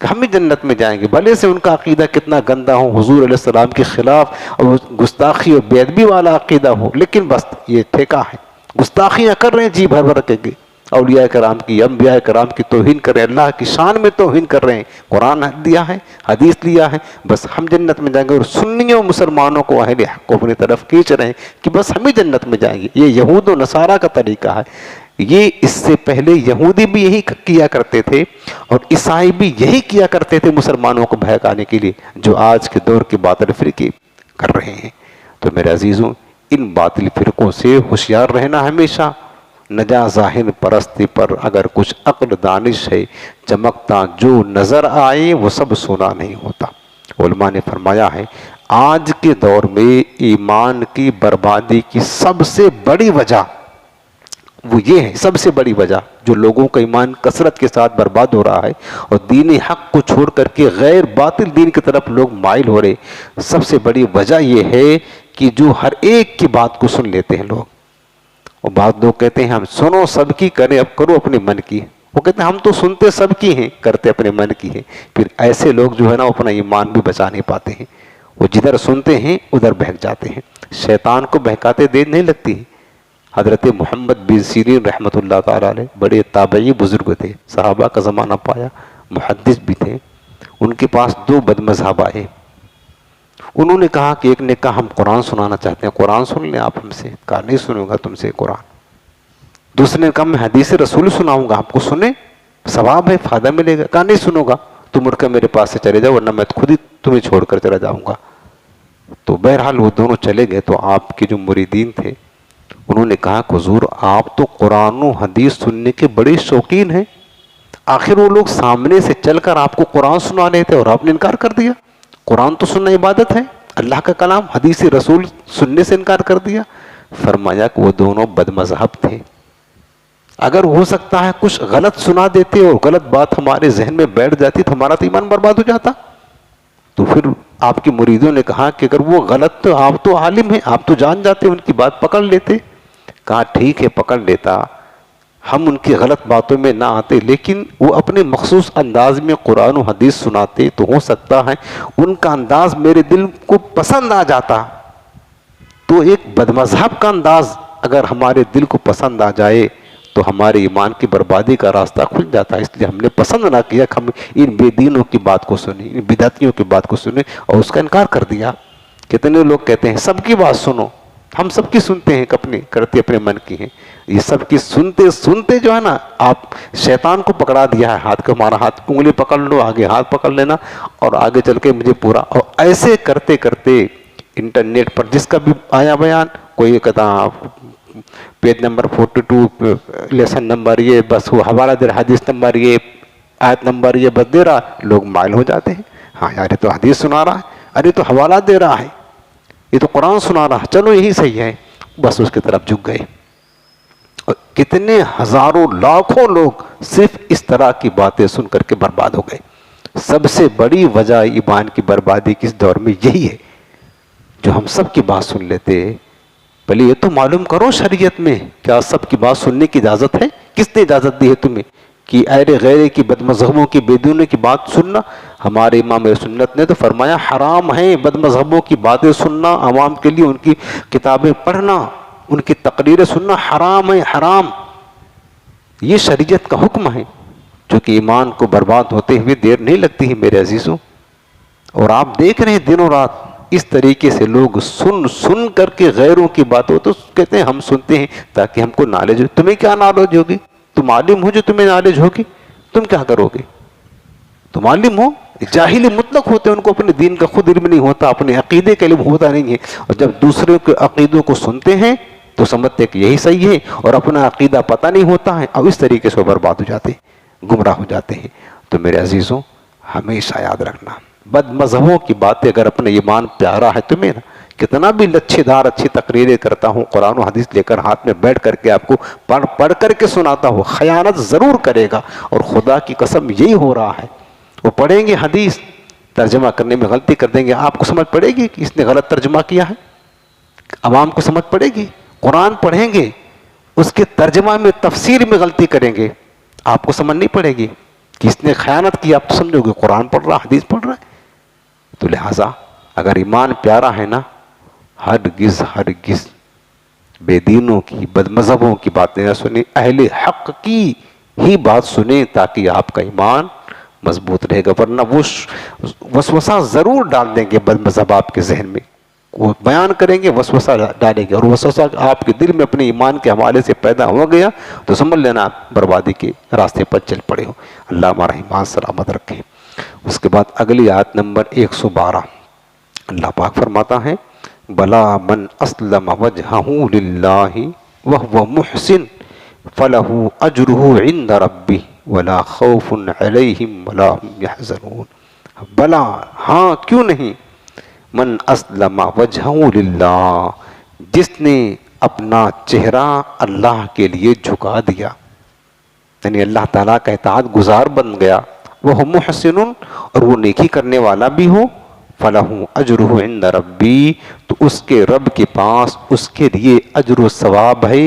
ہم ہی جنت میں جائیں گے، بھلے سے ان کا عقیدہ کتنا گندا ہو، حضور علیہ السلام کے خلاف اور گستاخی اور بے ادبی والا عقیدہ ہو، لیکن بس یہ ٹھیکہ ہے، گستاخیاں کر رہے ہیں جی بھر بھر کے، اولیاء کرام کی، انبیاء کرام کی توہین کر رہے ہیں، اللہ کی شان میں توہین کر رہے ہیں۔ قرآن دیا ہے، حدیث لیا ہے، بس ہم جنت میں جائیں گے، اور سنیوں مسلمانوں کو اہل حق کو اپنی طرف کھینچ رہے ہیں کہ بس ہم ہی جنت میں جائیں گے۔ یہ یہود و نصارہ کا طریقہ ہے۔ یہ اس سے پہلے یہودی بھی یہی کیا کرتے تھے اور عیسائی بھی یہی کیا کرتے تھے مسلمانوں کو بہکانے کے لیے، جو آج کے دور کے باطل فرقے کر رہے ہیں۔ تو میرے عزیزوں، ان باطل فرقوں سے ہوشیار رہنا ہمیشہ۔ نجا ظاہر پرستی پر اگر کچھ عقل دانش ہے، چمکتا جو نظر آئے وہ سب سونا نہیں ہوتا۔ علماء نے فرمایا ہے آج کے دور میں ایمان کی بربادی کی سب سے بڑی وجہ وہ یہ ہے، سب سے بڑی وجہ جو لوگوں کا ایمان کثرت کے ساتھ برباد ہو رہا ہے اور دین حق کو چھوڑ کر کے غیر باطل دین کی طرف لوگ مائل ہو رہے، سب سے بڑی وجہ یہ ہے کہ جو ہر ایک کی بات کو سن لیتے ہیں لوگ، اور بعض لوگ کہتے ہیں ہم سنو سب کی، کریں اب کرو اپنے من کی۔ وہ کہتے ہیں ہم تو سنتے سب کی ہیں، کرتے اپنے من کی ہیں۔ پھر ایسے لوگ جو ہے نا اپنا ایمان بھی بچا نہیں پاتے ہیں، وہ جدھر سنتے ہیں ادھر بہک جاتے ہیں۔ شیطان کو بہکاتے دیر نہیں لگتی۔ حضرت محمد بن سیرین رحمۃ اللہ تعالیٰ علیہ بڑے تابعی بزرگ تھے، صحابہ کا زمانہ پایا، محدث بھی تھے۔ ان کے پاس دو بد مذہب آئے۔ انہوں نے کہا کہ ایک نے کہا ہم قرآن سنانا چاہتے ہیں، قرآن سن لیں آپ ہم سے۔ کہا نہیں سنوں گا تم سے قرآن۔ دوسرے نے کہا میں حدیث رسول سناؤں گا، آپ کو سنیں ثواب ہے، فائدہ ملے گا۔ کہا نہیں سنوں گا، تم اٹھ کر میرے پاس سے چلے جاؤ ورنہ میں خود ہی تمہیں چھوڑ کر چلا جاؤں گا۔ تو بہرحال وہ دونوں چلے گئے۔ تو آپ کے جو مریدین تھے انہوں نے کہا کہ حضور آپ تو قرآن و حدیث سننے کے بڑے شوقین ہیں، آخر وہ لوگ سامنے سے چل کر آپ کو قرآن سنا رہے تھے اور آپ نے انکار کر دیا۔ قرآن تو سننا عبادت ہے، اللہ کا کلام، حدیث رسول سننے سے انکار کر دیا۔ فرمایا کہ وہ دونوں بد مذہب تھے، اگر ہو سکتا ہے کچھ غلط سنا دیتے اور غلط بات ہمارے ذہن میں بیٹھ جاتی تو ہمارا تو ایمان برباد ہو جاتا۔ تو پھر آپ کے مریدوں نے کہا کہ اگر وہ غلط تو آپ تو عالم ہیں، آپ تو جان جاتے، ان کی بات پکڑ لیتے۔ کہا ٹھیک ہے پکڑ لیتا، ہم ان کی غلط باتوں میں نہ آتے، لیکن وہ اپنے مخصوص انداز میں قرآن و حدیث سناتے تو ہو سکتا ہے ان کا انداز میرے دل کو پسند آ جاتا۔ تو ایک بد مذہب کا انداز اگر ہمارے دل کو پسند آ جائے تو ہمارے ایمان کی بربادی کا راستہ کھل جاتا ہے۔ اس لیے ہم نے پسند نہ کیا کہ ہم ان بے دینوں کی بات کو سنیں، ان بدعتیوں کی بات کو سنیں اور اس کا انکار کر دیا۔ کتنے لوگ کہتے ہیں سب کی بات سنو، ہم سب کی سنتے ہیں، کرتے اپنے من کی ہیں۔ یہ سب کی سنتے سنتے جو ہے نا آپ شیطان کو پکڑا دیا ہے، ہاتھ کو، ہمارا ہاتھ انگلی پکڑ لو، آگے ہاتھ پکڑ لینا اور آگے چل کے مجھے پورا، اور ایسے کرتے کرتے انٹرنیٹ پر جس کا بھی آیا بیان، کوئی کہتا پیج نمبر 42 لیسن نمبر یہ، بس وہ حوالہ دے رہا، حدیث نمبر یہ، آیت نمبر یہ بس دے رہا، لوگ مائل ہو جاتے ہیں۔ ہاں یار یہ تو حدیث سنا رہا ہے، ارے تو حوالہ دے رہا ہے، یہ تو قرآن سنا رہا ہے، چلو یہی صحیح ہے، بس اس کی طرف جھک گئے۔ اور کتنے ہزاروں لاکھوں لوگ صرف اس طرح کی باتیں سن کر کے برباد ہو گئے۔ سب سے بڑی وجہ ایمان کی بربادی کی اس دور میں یہی ہے، جو ہم سب کی بات سن لیتے۔ پہلے یہ تو معلوم کرو شریعت میں کیا سب کی بات سننے کی اجازت ہے؟ کس نے اجازت دی ہے تمہیں کہ ایرے غیرے کی بد مذہبوں کی بے دینوں کی بات سننا؟ ہمارے امام سنت نے تو فرمایا حرام ہے بد مذہبوں کی باتیں سننا، عوام کے لیے ان کی کتابیں پڑھنا، ان کی تقریریں سننا حرام ہے، حرام۔ یہ شریعت کا حکم ہے، جو کہ ایمان کو برباد ہوتے ہوئے دیر نہیں لگتی ہے میرے عزیزوں۔ اور آپ دیکھ رہے ہیں دنوں رات اس طریقے سے لوگ سن کر کے غیروں کی باتوں تو کہتے ہیں ہم سنتے ہیں تاکہ ہم کو نالج ہو۔ تمہیں کیا نالج ہوگی؟ تم عالم ہو جو تمہیں نالج ہوگی، تم کیا کرو گے؟ تم عالم ہو، جاہل مطلق ہوتے ہیں، ان کو اپنے دین کا خود علم نہیں ہوتا، اپنے عقیدے کا علم ہوتا نہیں ہے، اور جب دوسرے کے عقیدوں کو سنتے ہیں تو سمجھتے کہ یہی صحیح ہے اور اپنا عقیدہ پتہ نہیں ہوتا ہے، اور اس طریقے سے برباد ہو جاتے ہیں، گمراہ ہو جاتے ہیں۔ تو میرے عزیزوں ہمیشہ یاد رکھنا، بد مذہبوں کی باتیں اگر اپنے ایمان پیارا ہے تمہیں نا، کتنا بھی لچھے دار اچھی تقریریں کرتا ہوں، قرآن و حدیث لے کر ہاتھ میں بیٹھ کر کے آپ کو پڑھ کر کے سناتا ہوں، خیانت ضرور کرے گا، اور خدا کی قسم یہی ہو رہا ہے۔ وہ پڑھیں گے حدیث، ترجمہ کرنے میں غلطی کر دیں گے، آپ کو سمجھ پڑے گی کہ اس نے غلط ترجمہ کیا ہے؟ عوام کو سمجھ پڑے گی؟ قرآن پڑھیں گے، اس کے ترجمہ میں تفسیر میں غلطی کریں گے، آپ کو سمجھ نہیں پڑے گی کہ اس نے خیانت کی، آپ تو سمجھو گے قرآن پڑھ رہا، حدیث پڑھ رہا ہے۔ تو لہٰذا اگر ایمان پیارا ہے نا، ہرگز بے دینوں کی، بد مذہبوں کی باتیں نہ سنیں، اہل حق کی ہی بات سنیں تاکہ آپ کا ایمان مضبوط رہے گا، ورنہ وہ وسوسہ ضرور ڈال دیں گے بد مذہب آپ کے ذہن میں، وہ بیان کریں گے، وسوسہ ڈالیں گے، اور وسوسہ آپ کے دل میں اپنے ایمان کے حوالے سے پیدا ہو گیا تو سمجھ لینا آپ بربادی کے راستے پر چل پڑے ہو۔ اللہ ہمارا ایمان سلامت رکھے۔ اس کے بعد اگلی آیت نمبر 112، اللہ پاک فرماتا ہے بلا من اسلم وجہہ للہ وہو محسن فلہ اجرہ عند ربہ ولا خوف علیہم ولا هم یحزنون۔ بلا، ہاں کیوں نہیں، من اسلم وجہہ للہ، جس نے اپنا چہرہ اللہ کے لیے جھکا دیا، یعنی اللہ تعالیٰ کا اطاعت گزار بن گیا، وہ محسن، اور وہ نیکی کرنے والا بھی ہو، فَلَهُ أَجْرُهُ عِنْدَ رَبِّي، تو اس کے رب کے پاس اس کے لیے اجر و ثواب ہے،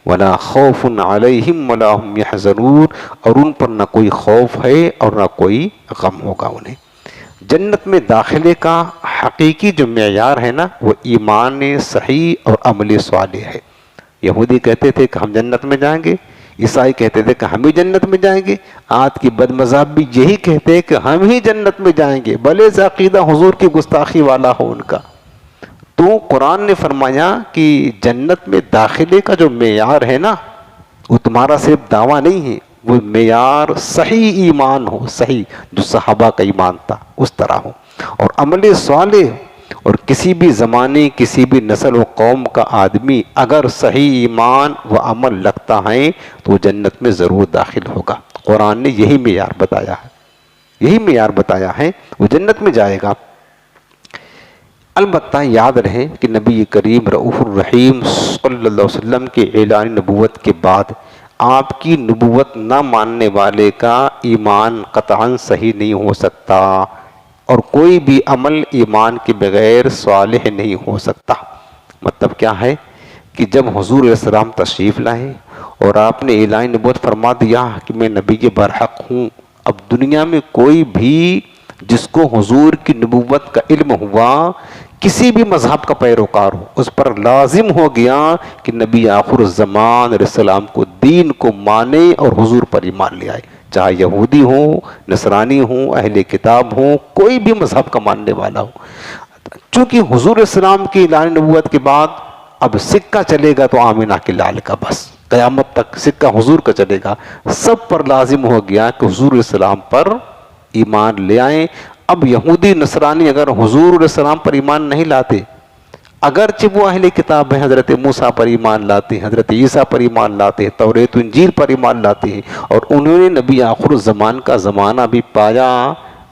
وَلَا خَوْفٌ عَلَيْهِمْ وَلَا هُمْ يَحْزَنُونَ، اور ان پر نہ کوئی خوف ہے اور نہ کوئی غم ہوگا انہیں۔ جنت میں داخلے کا حقیقی جو معیار ہے نا، وہ ایمان صحیح اور عمل صالح ہے۔ یہودی کہتے تھے کہ ہم جنت میں جائیں گے، عیسائی کہتے تھے کہ ہم ہی جنت میں جائیں گے، آج کی بد مذہب بھی یہی کہتے ہیں کہ ہم ہی جنت میں جائیں گے، بھلے سے عقیدہ حضور کی گستاخی والا ہو ان کا۔ تو قرآن نے فرمایا کہ جنت میں داخلے کا جو معیار ہے نا، وہ تمہارا صرف دعویٰ نہیں ہے، وہ معیار صحیح ایمان ہو، صحیح جو صحابہ کا ایمان تھا اس طرح ہو، اور عمل صالح، اور کسی بھی زمانے کسی بھی نسل و قوم کا آدمی اگر صحیح ایمان و عمل رکھتا ہے تو وہ جنت میں ضرور داخل ہوگا۔ قرآن نے یہی معیار بتایا ہے، یہی معیار بتایا ہے، وہ جنت میں جائے گا۔ البتہ یاد رہے کہ نبی کریم رؤوف الرحیم صلی اللہ علیہ وسلم کے اعلان نبوت کے بعد آپ کی نبوت نہ ماننے والے کا ایمان قطعاً صحیح نہیں ہو سکتا، اور کوئی بھی عمل ایمان کے بغیر صالح نہیں ہو سکتا۔ مطلب کیا ہے کہ جب حضور علیہ السلام تشریف لائے اور آپ نے اعلان نبوت فرما دیا کہ میں نبی کے برحق ہوں، اب دنیا میں کوئی بھی جس کو حضور کی نبوت کا علم ہوا، کسی بھی مذہب کا پیروکار ہو، اس پر لازم ہو گیا کہ نبی آخر الزمان علیہ السلام کو دین کو مانے اور حضور پر ایمان لے آئے، چاہے یہودی ہوں، نصرانی ہوں، اہل کتاب ہوں، کوئی بھی مذہب کا ماننے والا ہو۔ چونکہ حضور علیہ السلام کی اعلان نبوت کے بعد اب سکہ چلے گا تو آمنہ کے لال کا، بس قیامت تک سکہ حضور کا چلے گا، سب پر لازم ہو گیا کہ حضور علیہ السلام پر ایمان لے آئیں۔ اب یہودی نصرانی اگر حضور علیہ السلام پر ایمان نہیں لاتے، اگرچہ وہ اہل کتاب ہیں، حضرت موسیٰ پر ایمان لاتے ہیں، حضرت عیسیٰ پر ایمان لاتے ہیں، توریت و انجیل پر ایمان لاتے ہیں، اور انہوں نے نبی آخر الزمان کا زمانہ بھی پایا،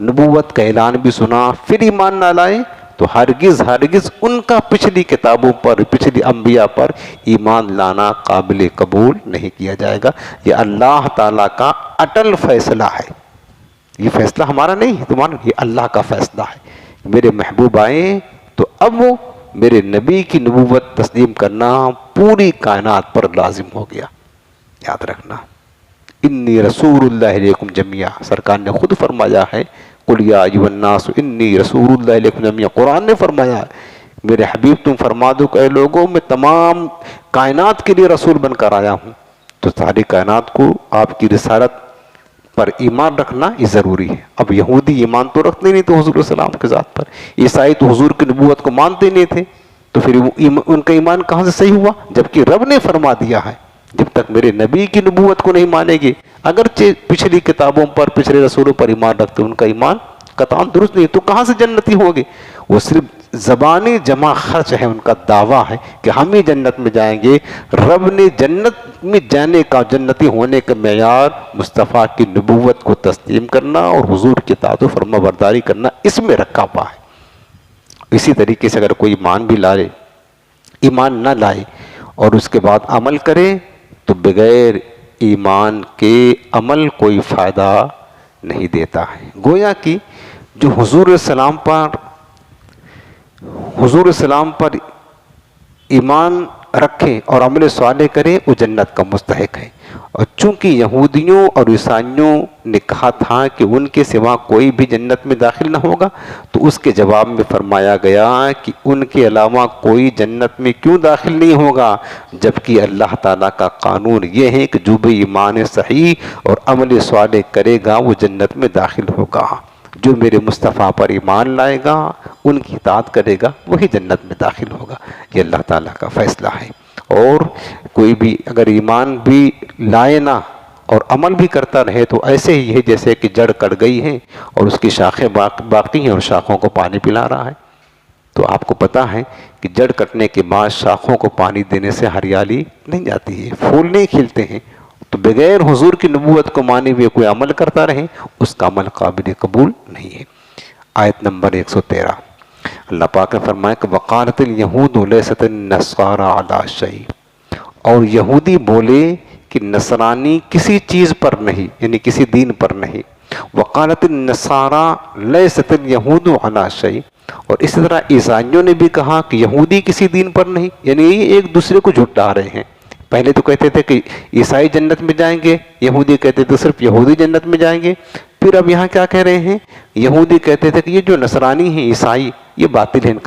نبوت کا اعلان بھی سنا، پھر ایمان نہ لائے، تو ہرگز ان کا پچھلی کتابوں پر، پچھلی انبیاء پر ایمان لانا قابل قبول نہیں کیا جائے گا۔ یہ اللہ تعالیٰ کا اٹل فیصلہ ہے، یہ فیصلہ ہمارا نہیں ہے، تمہارا، یہ اللہ کا فیصلہ ہے۔ میرے محبوب آئے تو اب وہ میرے نبی کی نبوت تسلیم کرنا پوری کائنات پر لازم ہو گیا۔ یاد رکھنا، انی رسول اللہ علیکم جمیعا، سرکار نے خود فرمایا ہے، قل یا ایھا الناس انی رسول اللہ علیکم جمیعا، قرآن نے فرمایا ہے میرے حبیب تم فرما دو کہ اے لوگوں میں تمام کائنات کے لیے رسول بن کر آیا ہوں۔ تو ساری کائنات کو آپ کی رسالت پر ایمان رکھنا یہ ضروری ہے۔ اب یہودی ایمان تو رکھتے نہیں تو حضور علیہ السلام کے ذات پر، عیسائی تو حضور کی نبوت کو مانتے نہیں تھے، تو پھر ان کا ایمان کہاں سے صحیح ہوا؟ جبکہ رب نے فرما دیا ہے جب تک میرے نبی کی نبوت کو نہیں مانیں گے، اگرچہ پچھلی کتابوں پر، پچھلے رسولوں پر ایمان رکھتے، ان کا ایمان قطعاً درست نہیں، تو کہاں سے جنتی ہوں گے؟ وہ صرف زبانی جمع خرچ ہے، ان کا دعویٰ ہے کہ ہم ہی جنت میں جائیں گے۔ رب نے جنت میں جانے کا، جنتی ہونے کا معیار مصطفیٰ کی نبوت کو تسلیم کرنا اور حضور کی اطاعت و فرما برداری کرنا اس میں رکھا ہوا ہے۔ اسی طریقے سے اگر کوئی ایمان بھی لائے، ایمان نہ لائے اور اس کے بعد عمل کرے تو بغیر ایمان کے عمل کوئی فائدہ نہیں دیتا ہے۔ گویا کہ جو حضور علیہ السلام پر ایمان رکھے اور عمل صالح کرے وہ جنت کا مستحق ہے۔ اور چونکہ یہودیوں اور عیسائیوں نے کہا تھا کہ ان کے سوا کوئی بھی جنت میں داخل نہ ہوگا، تو اس کے جواب میں فرمایا گیا کہ ان کے علاوہ کوئی جنت میں کیوں داخل نہیں ہوگا، جبکہ اللہ تعالیٰ کا قانون یہ ہے کہ جو بھی ایمان صحیح اور عمل صالح کرے گا وہ جنت میں داخل ہوگا۔ جو میرے مصطفیٰ پر ایمان لائے گا، ان کی اطاعت کرے گا، وہی جنت میں داخل ہوگا۔ یہ اللہ تعالیٰ کا فیصلہ ہے۔ اور کوئی بھی اگر ایمان بھی لائے نہ اور عمل بھی کرتا رہے تو ایسے ہی ہے جیسے کہ جڑ کٹ گئی ہے اور اس کی شاخیں باقی ہیں اور شاخوں کو پانی پلا رہا ہے۔ تو آپ کو پتہ ہے کہ جڑ کٹنے کے بعد شاخوں کو پانی دینے سے ہریالی نہیں جاتی ہے، پھول نہیں کھلتے ہیں۔ تو بغیر حضور کی نبوت کو مانے ہوئے کوئی عمل کرتا رہے، اس کا عمل قابل قبول نہیں ہے۔ آیت نمبر 113، اللہ پاک نے فرمایا کہ وقالت الیہود لیست النصارى علی شیء، اور یہودی بولے کہ نصرانی کسی چیز پر نہیں، یعنی کسی دین پر نہیں۔ وقالت النصارى لیست الیہود علی شیء، اور اس طرح عیسائیوں نے بھی کہا کہ یہودی کسی دین پر نہیں، یعنی یہ ایک دوسرے کو جھٹلا رہے ہیں۔ پہلے تو کہتے تھے کہ عیسائی جنت میں جائیں گے، یہودی کہتے تھے صرف یہودی جنت میں جائیں گے۔ پھر اب یہاں کیا کہہ رہے ہیں، یہودی کہتے تھے کہ یہ جو نصرانی ہیں عیسائی یہ باطل ہے، ان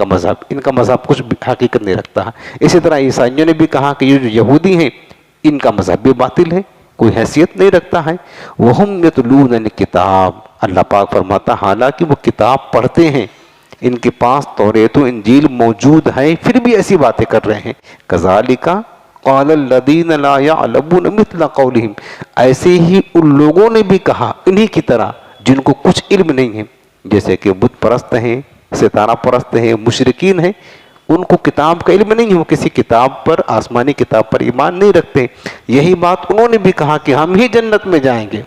کا مذہب کچھ حقیقت نہیں رکھتا۔ اسی طرح عیسائیوں نے بھی کہا کہ یہ جو یہودی ہیں ان کا مذہب بھی باطل ہے، کوئی حیثیت نہیں رکھتا ہے۔ وَهُمْ يَتْلُونَ الْكِتَابَ، اللہ پاک فرماتا حالانکہ وہ کتاب پڑھتے ہیں، ان کے پاس توریت و انجیل موجود ہے، پھر بھی ایسی باتیں کر رہے ہیں۔ كَذَلِكَ قال الذین لا یعلمون مثل قولہم، ایسے ہی ان لوگوں نے بھی کہا انہی کی طرح جن کو کچھ علم نہیں ہے، جیسے کہ بت پرست ہیں، ستارہ پرست ہیں، مشرکین ہیں، ان کو کتاب کا علم نہیں ہے، وہ کسی کتاب پر، آسمانی کتاب پر ایمان نہیں رکھتے۔ یہی بات انہوں نے بھی کہا کہ ہم ہی جنت میں جائیں گے،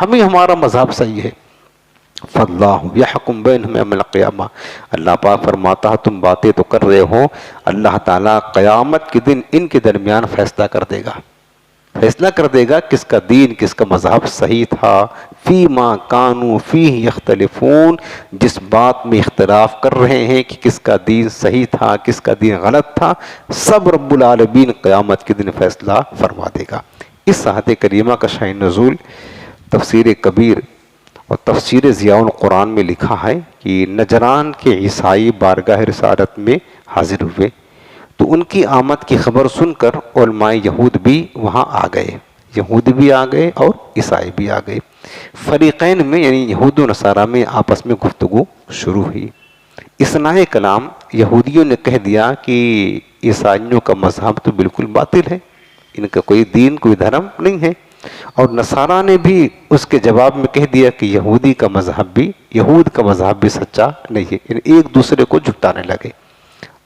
ہمارا مذہب صحیح ہے۔ فَاللَّهُ يَحْكُمْ بَيْنَهُمْ يَوْمَ الْقِيَامَةِ، اللہ پاک فرماتا ہے تم باتیں تو کر رہے ہو، اللہ تعالیٰ قیامت کے دن ان کے درمیان فیصلہ کر دے گا، فیصلہ کر دے گا کس کا دین، کس کا مذہب صحیح تھا۔ فِيمَا كَانُوا فِيهِ يَخْتَلِفُونَ، جس بات میں اختلاف کر رہے ہیں کہ کس کا دین صحیح تھا، کس کا دین غلط تھا، سب رب العالمین قیامت کے دن فیصلہ فرما دے گا۔ اس آیت کریمہ کا شأن نزول تفسیر کبیر اور تفسیر ضیاء القرآن میں لکھا ہے کہ نجران کے عیسائی بارگاہ رسالت میں حاضر ہوئے، تو ان کی آمد کی خبر سن کر علماء یہود بھی وہاں آ گئے، یہود بھی آ گئے اور عیسائی بھی آ گئے۔ فریقین میں یعنی یہود و نصارہ میں آپس میں گفتگو شروع ہوئی۔ اثناء کلام یہودیوں نے کہہ دیا کہ عیسائیوں کا مذہب تو بالکل باطل ہے، ان کا کوئی دین، کوئی دھرم نہیں ہے، اور نصارہ نے بھی اس کے جواب میں کہہ دیا کہ یہود کا مذہب بھی سچا نہیں ہے، یعنی ایک دوسرے کو جھٹانے لگے۔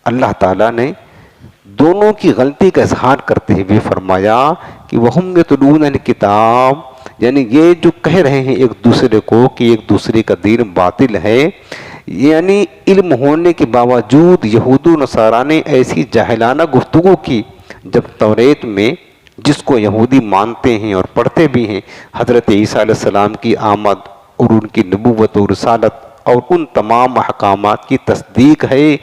اللہ تعالیٰ نے دونوں کی غلطی کا اظہار کرتے ہوئے فرمایا کہ وَهُمْ يَتْلُونَ الْكِتَابَ، یعنی یہ جو کہہ رہے ہیں ایک دوسرے کو کہ ایک دوسرے کا دین باطل ہے، یعنی علم ہونے کے باوجود یہود و نصارہ نے ایسی جاہلانہ گفتگو کی، جب توریت میں جس کو یہودی مانتے ہیں اور پڑھتے بھی ہیں، حضرت عیسیٰ علیہ السلام کی آمد اور ان کی نبوت و رسالت اور ان تمام احکامات کی تصدیق ہے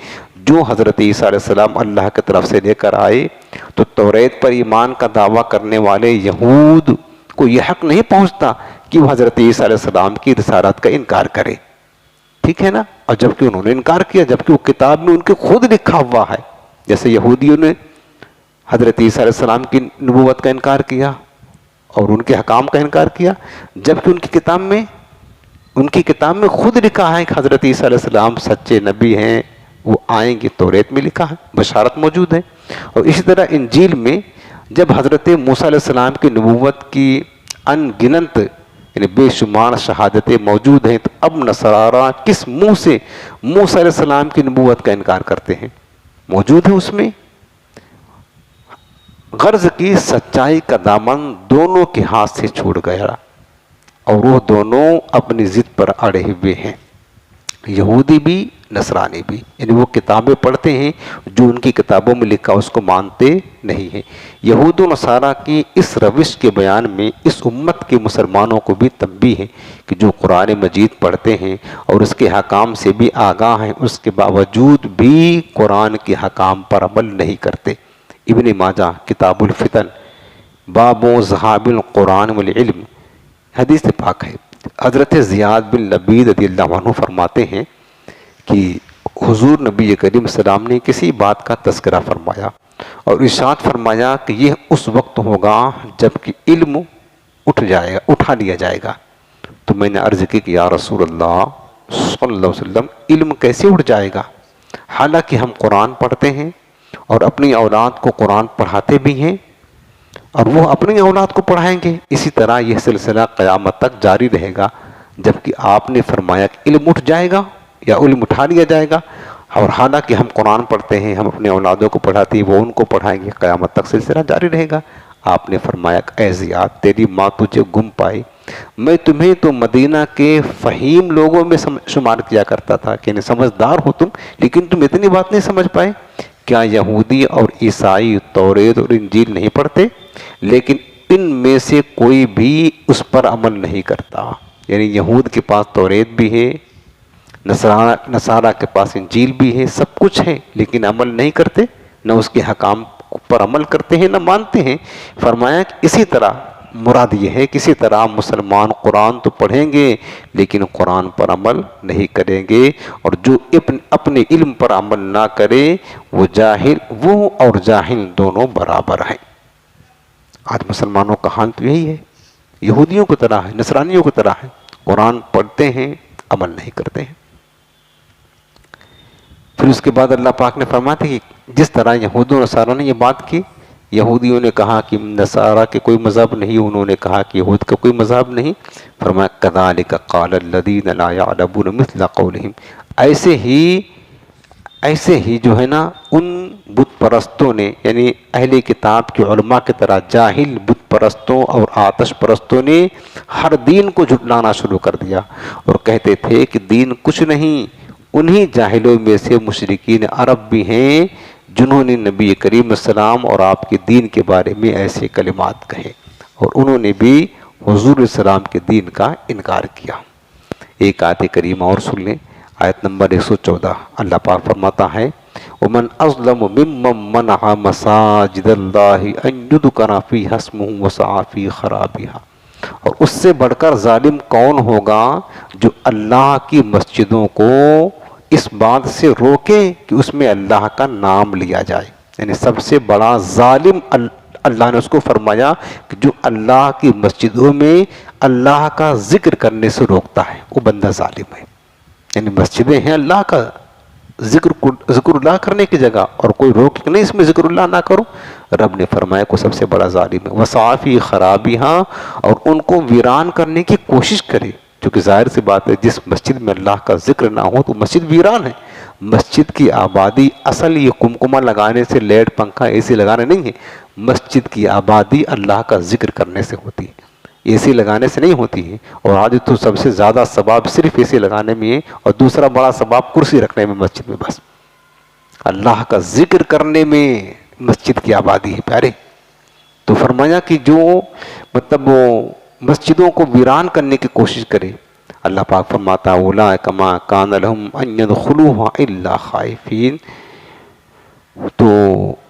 جو حضرت عیسیٰ علیہ السلام اللہ کی طرف سے لے کر آئے، تو توریت پر ایمان کا دعویٰ کرنے والے یہود کو یہ حق نہیں پہنچتا کہ وہ حضرت عیسیٰ علیہ السلام کی رسالت کا انکار کرے، ٹھیک ہے نا؟ اور جبکہ انہوں نے انکار کیا، جبکہ وہ کتاب میں ان کے خود لکھا ہوا ہے، جیسے یہودیوں نے حضرت عیسیٰ علیہ السلام کی نبوت کا انکار کیا اور ان کے حکام کا انکار کیا، جبکہ ان کی کتاب میں خود لکھا ہے کہ حضرت عیسیٰ علیہ السلام سچے نبی ہیں، وہ آئیں گے، توریت میں لکھا ہے، بشارت موجود ہے۔ اور اسی طرح انجیل میں جب حضرت موسیٰ علیہ السلام کی نبوت کی ان گنت یعنی بے شمار شہادتیں موجود ہیں، تو اب نصارہ کس منہ سے موسیٰ علیہ السلام کی نبوت کا انکار کرتے ہیں؟ موجود ہے اس میں۔ غرض کی سچائی کا دامن دونوں کے ہاتھ سے چھوٹ گیا اور وہ دونوں اپنی ضد پر اڑے ہوئے ہیں، یہودی بھی نصرانی بھی، یعنی وہ کتابیں پڑھتے ہیں جو ان کی کتابوں میں لکھا اس کو مانتے نہیں ہیں۔ یہود و نصارہ کی اس روش کے بیان میں اس امت کے مسلمانوں کو بھی تنبیہ ہے کہ جو قرآن مجید پڑھتے ہیں اور اس کے حکام سے بھی آگاہ ہیں، اس کے باوجود بھی قرآن کے حکام پر عمل نہیں کرتے۔ ابن ماجہ کتاب الفتن باب ذہاب القرآن والعلم حدیث پاک ہے۔ حضرت زیاد بن لبید رضی اللہ عنہ فرماتے ہیں کہ حضور نبی کریم صلی اللہ علیہ وسلم نے کسی بات کا تذکرہ فرمایا اور ارشاد فرمایا کہ یہ اس وقت ہوگا جب کہ علم اٹھا لیا جائے گا۔ تو میں نے عرض کی کہ یا رسول اللہ صلی اللہ علیہ وسلم علم کیسے اٹھ جائے گا، حالانکہ ہم قرآن پڑھتے ہیں اور اپنی اولاد کو قرآن پڑھاتے بھی ہیں اور وہ اپنی اولاد کو پڑھائیں گے، اسی طرح یہ سلسلہ قیامت تک جاری رہے گا۔ جبکہ آپ نے فرمایا کہ علم اٹھ جائے گا یا علم اٹھا لیا جائے گا، اور حالانکہ ہم قرآن پڑھتے ہیں، ہم اپنے اولادوں کو پڑھاتے ہیں، وہ ان کو پڑھائیں گے، قیامت تک سلسلہ جاری رہے گا۔ آپ نے فرمایا کہ اے زیاد تیری ماں تجھے گم پائے، میں تمہیں تو مدینہ کے فہیم لوگوں میں شمار کیا کرتا تھا کہ سمجھدار ہو تم، لیکن تم اتنی بات نہیں سمجھ پائے۔ کیا یہودی اور عیسائی توریت اور انجیل نہیں پڑھتے؟ لیکن ان میں سے کوئی بھی اس پر عمل نہیں کرتا، یعنی یہود کے پاس توریت بھی ہے، نصارہ کے پاس انجیل بھی ہے، سب کچھ ہے، لیکن عمل نہیں کرتے، نہ اس کے حکام پر عمل کرتے ہیں نہ مانتے ہیں۔ فرمایا کہ اسی طرح مراد یہ ہے، کسی طرح مسلمان قرآن تو پڑھیں گے لیکن قرآن پر عمل نہیں کریں گے، اور جو اپنے علم پر عمل نہ کرے وہ اور جاہل دونوں برابر ہیں۔ آج مسلمانوں کا حال تو یہی ہے، یہودیوں کی طرح ہے، نصرانیوں کی طرح ہے، قرآن پڑھتے ہیں عمل نہیں کرتے ہیں۔ پھر اس کے بعد اللہ پاک نے فرمایا کہ جس طرح یہود و نصارہ نے یہ بات کی، یہودیوں نے کہا کہ نصارہ کے کوئی مذہب نہیں، انہوں نے کہا کہ یہود کا کوئی مذہب نہیں، فرمایا کذالک قال الذین لا یعلمون مثل قولہم، ایسے ہی جو ہے نا ان بت پرستوں نے، یعنی اہل کتاب کے علماء کی طرح جاہل بت پرستوں اور آتش پرستوں نے ہر دین کو جھٹلانا شروع کر دیا اور کہتے تھے کہ دین کچھ نہیں۔ انہی جاہلوں میں سے مشرکین عرب بھی ہیں جنہوں نے نبی کریم السلام اور آپ کے دین کے بارے میں ایسے کلمات کہے، اور انہوں نے بھی حضور السلام کے دین کا انکار کیا۔ ایک آیت کریمہ اور سن لیں، آیت نمبر 114، اللہ پاک فرماتا ہے وَمَنْ أَظْلَمُ مِمَّنْ مَنَعَ مَسَاجِدَ اللَّهِ أَنْ يُذْكَرَ فِيهَا اسْمُهُ وَسَعَىٰ فِي خَرَابِهَا، اور اس سے بڑھ کر ظالم کون ہوگا جو اللہ کی مسجدوں کو اس بات سے روکے کہ اس میں اللہ کا نام لیا جائے، یعنی سب سے بڑا ظالم اللہ نے اس کو فرمایا کہ جو اللہ کی مسجدوں میں اللہ کا ذکر کرنے سے روکتا ہے وہ بندہ ظالم ہے۔ یعنی مسجدیں ہیں اللہ کا ذکر اللہ کرنے کی جگہ، اور کوئی روک نہیں اس میں ذکر اللہ نہ کرو، رب نے فرمایا کو سب سے بڑا ظالم ہے۔ وَسَعَىٰ فِي خَرَابِهَا، اور ان کو ویران کرنے کی کوشش کرے، کیونکہ ظاہر سی بات ہے جس مسجد میں اللہ کا ذکر نہ ہو تو مسجد ویران ہے۔ مسجد کی آبادی اصل یہ کمکمہ لگانے سے، لیٹ پنکھا اے سی لگانے نہیں ہے، مسجد کی آبادی اللہ کا ذکر کرنے سے ہوتی ہے، اے سی لگانے سے نہیں ہوتی ہے۔ اور آج تو سب سے زیادہ ثواب صرف اے سی لگانے میں ہے، اور دوسرا بڑا ثواب کرسی رکھنے میں مسجد میں، بس اللہ کا ذکر کرنے میں مسجد کی آبادی ہے پیارے۔ تو فرمایا کہ جو مطلب وہ مسجدوں کو ویران کرنے کی کوشش کرے، اللہ پاک فرماتا اولئک ما کان لہم ان یدخلوها الا خائفین، تو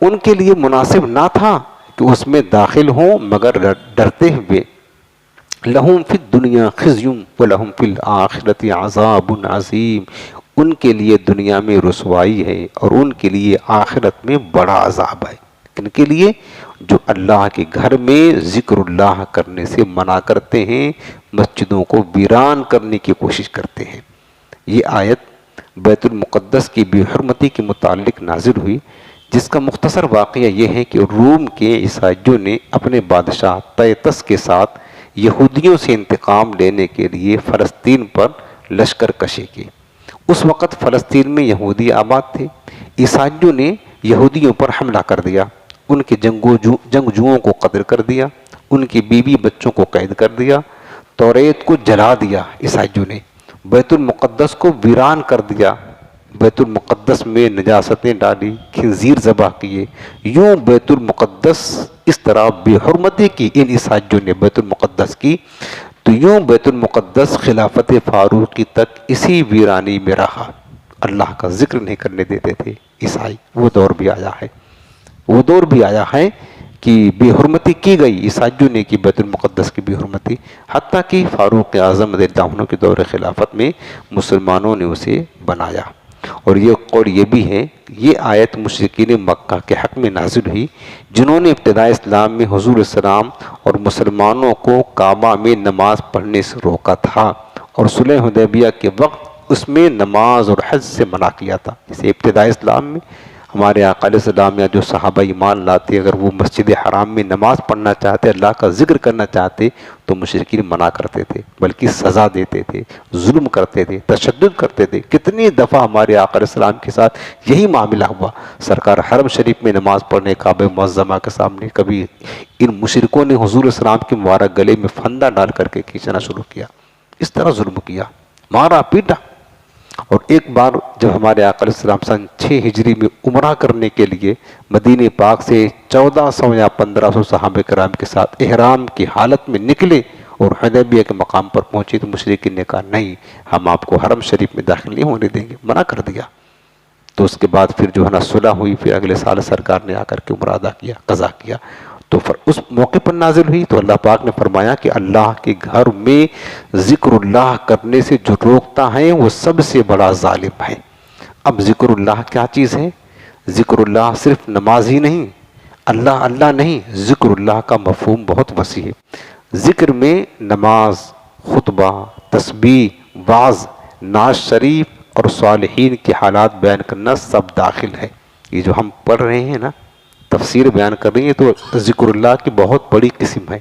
ان کے لیے مناسب نہ تھا کہ اس میں داخل ہوں مگر ڈرتے ہوئے۔ لہم فی الدنیا خزی ولہم فی الآخرۃ عذاب عظیم، ان کے لیے دنیا میں رسوائی ہے اور ان کے لیے آخرت میں بڑا عذاب ہے۔ ان کے لیے جو اللہ کے گھر میں ذکر اللہ کرنے سے منع کرتے ہیں، مسجدوں کو ویران کرنے کی کوشش کرتے ہیں۔ یہ آیت بیت المقدس کی بے حرمتی کے متعلق نازل ہوئی، جس کا مختصر واقعہ یہ ہے کہ روم کے عیسائیوں نے اپنے بادشاہ تیتس کے ساتھ یہودیوں سے انتقام لینے کے لیے فلسطین پر لشکر کشی کی۔ اس وقت فلسطین میں یہودی آباد تھے، عیسائیوں نے یہودیوں پر حملہ کر دیا، ان کے جنگجوؤں کو قتل کر دیا، ان کی بیوی بچوں کو قید کر دیا، توریت کو جلا دیا عیسائیوں نے، بیت المقدس کو ویران کر دیا، بیت المقدس میں نجاستیں ڈالی، خنزیر ذبح کیے، یوں بیت المقدس اس طرح بے حرمتی کی ان عیسائیوں نے بیت المقدس کی، تو یوں بیت المقدس خلافت فاروقی تک اسی ویرانی میں رہا۔ اللہ کا ذکر نہیں کرنے دیتے تھے عیسائی۔ وہ دور بھی آیا ہے، وہ دور بھی آیا ہے کہ بے حرمتی کی گئی، عیسائیوں نے کی بیت المقدس کی بے حرمتی، حتیٰ کہ فاروق اعظم رضی اللہ عنہ کے دور خلافت میں مسلمانوں نے اسے بنایا۔ اور یہ قول یہ بھی ہے، یہ آیت مشرکین مکہ کے حق میں نازل ہوئی جنہوں نے ابتداء اسلام میں حضور السلام اور مسلمانوں کو کعبہ میں نماز پڑھنے سے روکا تھا، اور صلح حدیبیہ کے وقت اس میں نماز اور حج سے منع کیا تھا۔ جیسے ابتداء اسلام میں ہمارے آقا علیہ السلام یا جو صحابہ ایمان لاتے، اگر وہ مسجد حرام میں نماز پڑھنا چاہتے، اللہ کا ذکر کرنا چاہتے، تو مشرکین منع کرتے تھے، بلکہ سزا دیتے تھے، ظلم کرتے تھے، تشدد کرتے تھے۔ کتنی دفعہ ہمارے آقا علیہ السلام کے ساتھ یہی معاملہ ہوا، سرکار حرم شریف میں نماز پڑھنے کعبہ معظمہ کے سامنے، کبھی ان مشرکوں نے حضور السلام کے مبارک گلے میں پھندا ڈال کر کے کھینچنا شروع کیا، اس طرح ظلم کیا، مارا پیٹا۔ اور ایک بار جب ہمارے آقا علیہ السلام سن 6 ہجری میں عمرہ کرنے کے لیے مدینہ پاک سے 1400 یا 1500 صحابہ کرام کے ساتھ احرام کی حالت میں نکلے اور حدیبیہ کے مقام پر پہنچے، تو مشرکین نے کہا نہیں، ہم آپ کو حرم شریف میں داخل نہیں ہونے دیں گے، منع کر دیا۔ تو اس کے بعد پھر جو ہے نا صلح ہوئی، پھر اگلے سال سرکار نے آ کر کے عمرہ ادا کیا، قضا کیا۔ تو اس موقع پر نازل ہوئی، تو اللہ پاک نے فرمایا کہ اللہ کے گھر میں ذکر اللہ کرنے سے جو روکتا ہے وہ سب سے بڑا ظالم ہے۔ اب ذکر اللہ کیا چیز ہے؟ ذکر اللہ صرف نماز ہی نہیں، اللہ اللہ نہیں، ذکر اللہ کا مفہوم بہت وسیع ہے۔ ذکر میں نماز، خطبہ، تسبیح، وعظ، نعت شریف اور صالحین کے حالات بیان کرنا سب داخل ہے۔ یہ جو ہم پڑھ رہے ہیں نا، تفسیر بیان کر رہی ہے، تو ذکر اللہ کی بہت بڑی قسم ہے۔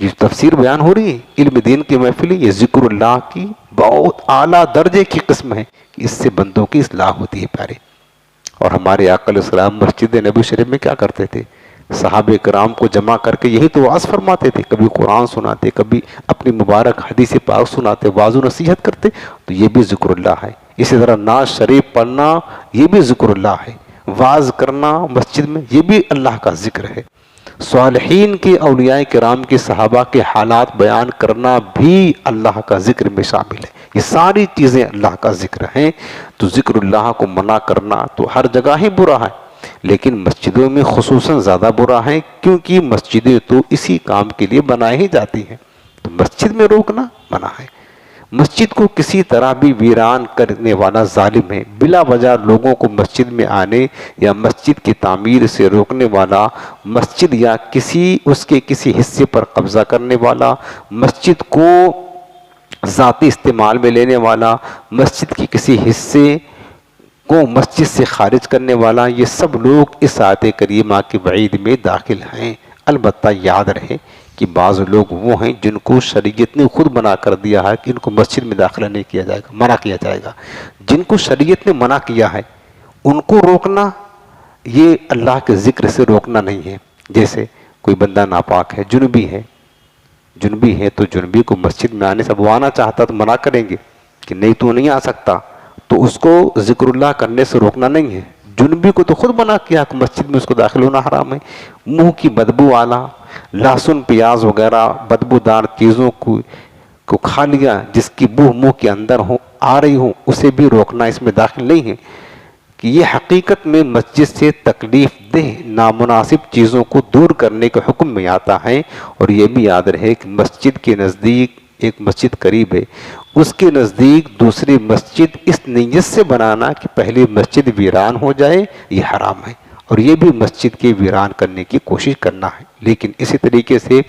یہ تفسیر بیان ہو رہی ہے، علم دین کی محفل، یہ ذکر اللہ کی بہت اعلیٰ درجے کی قسم ہے کہ اس سے بندوں کی اصلاح ہوتی ہے پیارے۔ اور ہمارے آقا علیہ السلام مسجد نبی شریف میں کیا کرتے تھے؟ صحابہ کرام کو جمع کر کے یہی تو وعظ فرماتے تھے، کبھی قرآن سناتے، کبھی اپنی مبارک حدیث پاک سناتے، واعظ و نصیحت کرتے، تو یہ بھی ذکر اللہ ہے۔ اسی طرح نعت شریف پڑھنا یہ بھی ذکر اللہ ہے، وعظ کرنا مسجد میں یہ بھی اللہ کا ذکر ہے۔ صالحین کے، اولیاء کرام کے، صحابہ کے حالات بیان کرنا بھی اللہ کا ذکر میں شامل ہے۔ یہ ساری چیزیں اللہ کا ذکر ہیں۔ تو ذکر اللہ کو منع کرنا تو ہر جگہ ہی برا ہے، لیکن مسجدوں میں خصوصاً زیادہ برا ہے، کیونکہ مسجدیں تو اسی کام کے لیے بنائی ہی جاتی ہیں۔ تو مسجد میں روکنا منع ہے۔ مسجد کو کسی طرح بھی ویران کرنے والا ظالم ہے، بلا وجہ لوگوں کو مسجد میں آنے یا مسجد کی تعمیر سے روکنے والا، مسجد یا اس کے کسی حصے پر قبضہ کرنے والا، مسجد کو ذاتی استعمال میں لینے والا، مسجد کے کسی حصے کو مسجد سے خارج کرنے والا، یہ سب لوگ اس آیت کریمہ کی وعید میں داخل ہیں۔ البتہ یاد رہے کہ بعض لوگ وہ ہیں جن کو شریعت نے خود منع کر دیا ہے کہ ان کو مسجد میں داخلہ نہیں کیا جائے گا، منع کیا جائے گا۔ جن کو شریعت نے منع کیا ہے ان کو روکنا یہ اللہ کے ذکر سے روکنا نہیں ہے۔ جیسے کوئی بندہ ناپاک ہے، جنبی ہے تو جنبی کو مسجد میں آنے سے، وہ آنا چاہتا تو منع کریں گے کہ نہیں تو نہیں آ سکتا، تو اس کو ذکر اللہ کرنے سے روکنا نہیں ہے۔ جنبی کو تو خود منع کیا کہ مسجد میں اس کو داخل ہونا حرام ہے۔ منہ کی بدبو والا، لہسن پیاز وغیرہ بدبودار چیزوں کو کھا لیا، جس کی بو منہ کے اندر آ رہی ہو، اسے بھی روکنا اس میں داخل نہیں ہے۔ کہ یہ حقیقت میں مسجد سے تکلیف دہ نامناسب چیزوں کو دور کرنے کے حکم میں آتا ہے۔ اور یہ بھی یاد رہے کہ مسجد کے نزدیک ایک مسجد قریب ہے، اس کے نزدیک دوسری مسجد اس نیت سے بنانا کہ پہلی مسجد ویران ہو جائے، یہ حرام ہے، اور یہ بھی مسجد کے ویران کرنے کی کوشش کرنا ہے۔ لیکن اسی طریقے سے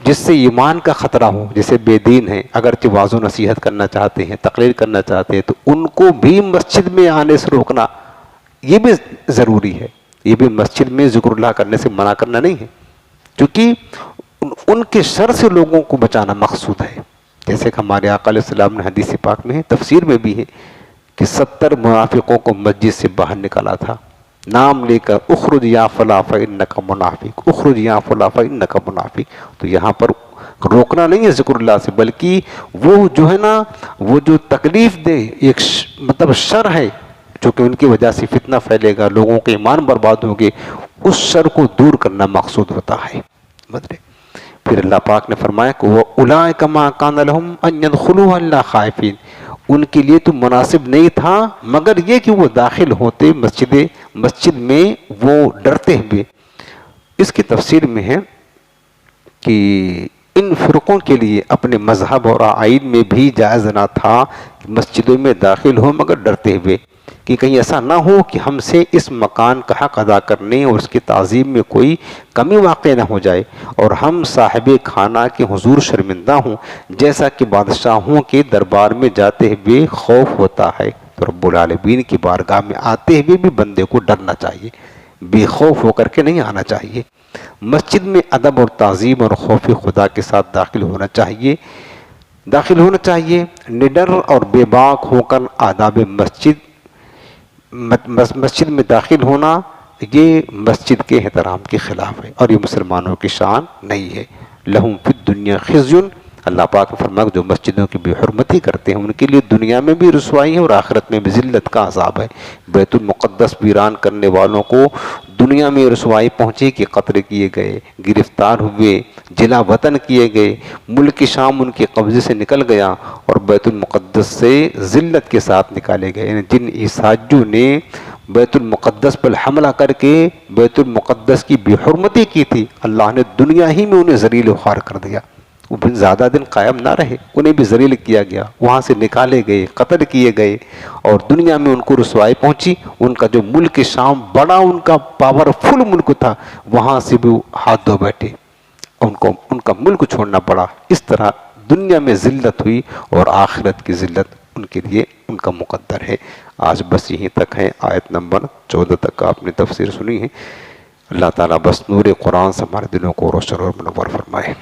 جس سے ایمان کا خطرہ ہو، جیسے بے دین ہیں، اگرچہ واعظ و نصیحت کرنا چاہتے ہیں، تقریر کرنا چاہتے ہیں، تو ان کو بھی مسجد میں آنے سے روکنا یہ بھی ضروری ہے۔ یہ بھی مسجد میں ذکر اللہ کرنے سے منع کرنا نہیں ہے، کیونکہ ان کے شر سے لوگوں کو بچانا مقصود ہے۔ جیسے کہ ہمارے آقا علیہ السلام نے حدیث پاک میں ہے، تفسیر میں بھی ہے کہ 70 منافقوں کو مسجد سے باہر نکالا تھا، نام لے کر اخرج یا فلاں فانک منافق، اخرج یا فلاں فانک منافق۔ تو یہاں پر روکنا نہیں ہے ذکر اللہ سے، بلکہ وہ جو ہے نا وہ جو تکلیف دے ایک مطلب شر ہے جو کہ ان کی وجہ سے فتنہ پھیلے گا، لوگوں کے ایمان برباد ہوں گے، اس شر کو دور کرنا مقصود ہوتا ہے. مطلب پھر اللہ پاک نے فرمایا کہ وَأُولَٰئِكَ مَا كَانَ لَهُمْ أَن يَدْخُلُوهَا إِلَّا خَائِفِينَ، ان کے لیے تو مناسب نہیں تھا مگر یہ کہ وہ داخل ہوتے مسجد میں وہ ڈرتے ہوئے. اس کی تفسیر میں ہے کہ ان فرقوں کے لیے اپنے مذہب اور آئین میں بھی جائز نہ تھا کہ مسجدوں میں داخل ہو مگر ڈرتے ہوئے، کہ کہیں ایسا نہ ہو کہ ہم سے اس مکان کا حق ادا کرنے اور اس کی تعظیم میں کوئی کمی واقع نہ ہو جائے اور ہم صاحب خانہ کے حضور شرمندہ ہوں، جیسا کہ بادشاہوں کے دربار میں جاتے ہوئے خوف ہوتا ہے. تو رب العالمین کی بارگاہ میں آتے ہوئے بھی بندے کو ڈرنا چاہیے، بے خوف ہو کر کے نہیں آنا چاہیے. مسجد میں ادب اور تعظیم اور خوف خدا کے ساتھ داخل ہونا چاہیے، نڈر اور بے باک ہو کر آداب مسجد میں داخل ہونا یہ مسجد کے احترام کے خلاف ہے اور یہ مسلمانوں کی شان نہیں ہے. لہم فی الدنیا خزی، اللہ پاک نے فرمایا جو مسجدوں کی بے حرمتی کرتے ہیں ان کے لیے دنیا میں بھی رسوائی ہے اور آخرت میں بھی ذلت کا عذاب ہے. بیت المقدس ویران کرنے والوں کو دنیا میں رسوائی پہنچی کہ قتل کیے گئے، گرفتار ہوئے، جلا وطن کیے گئے، ملک شام ان کے قبضے سے نکل گیا اور بیت المقدس سے ذلت کے ساتھ نکالے گئے. جن عیسائیوں نے بیت المقدس پر حملہ کر کے بیت المقدس کی بے حرمتی کی تھی، اللہ نے دنیا ہی میں انہیں ذلیل و خوار کر دیا. وہ زیادہ دن قائم نہ رہے، انہیں بھی ذلیل کیا گیا، وہاں سے نکالے گئے، قتل کیے گئے اور دنیا میں ان کو رسوائی پہنچی. ان کا جو ملک شام بڑا ان کا پاورفل ملک تھا وہاں سے بھی ہاتھ دھو بیٹھے، ان کا ملک چھوڑنا پڑا. اس طرح دنیا میں ذلت ہوئی اور آخرت کی ذلت ان کے لیے ان کا مقدر ہے. آج بس یہیں تک ہے، آیت نمبر 14 تک آپ نے تفسیر سنی ہے. اللہ تعالیٰ بس نور قرآن سے ہمارے دلوں کو روشن اور منور فرمائے.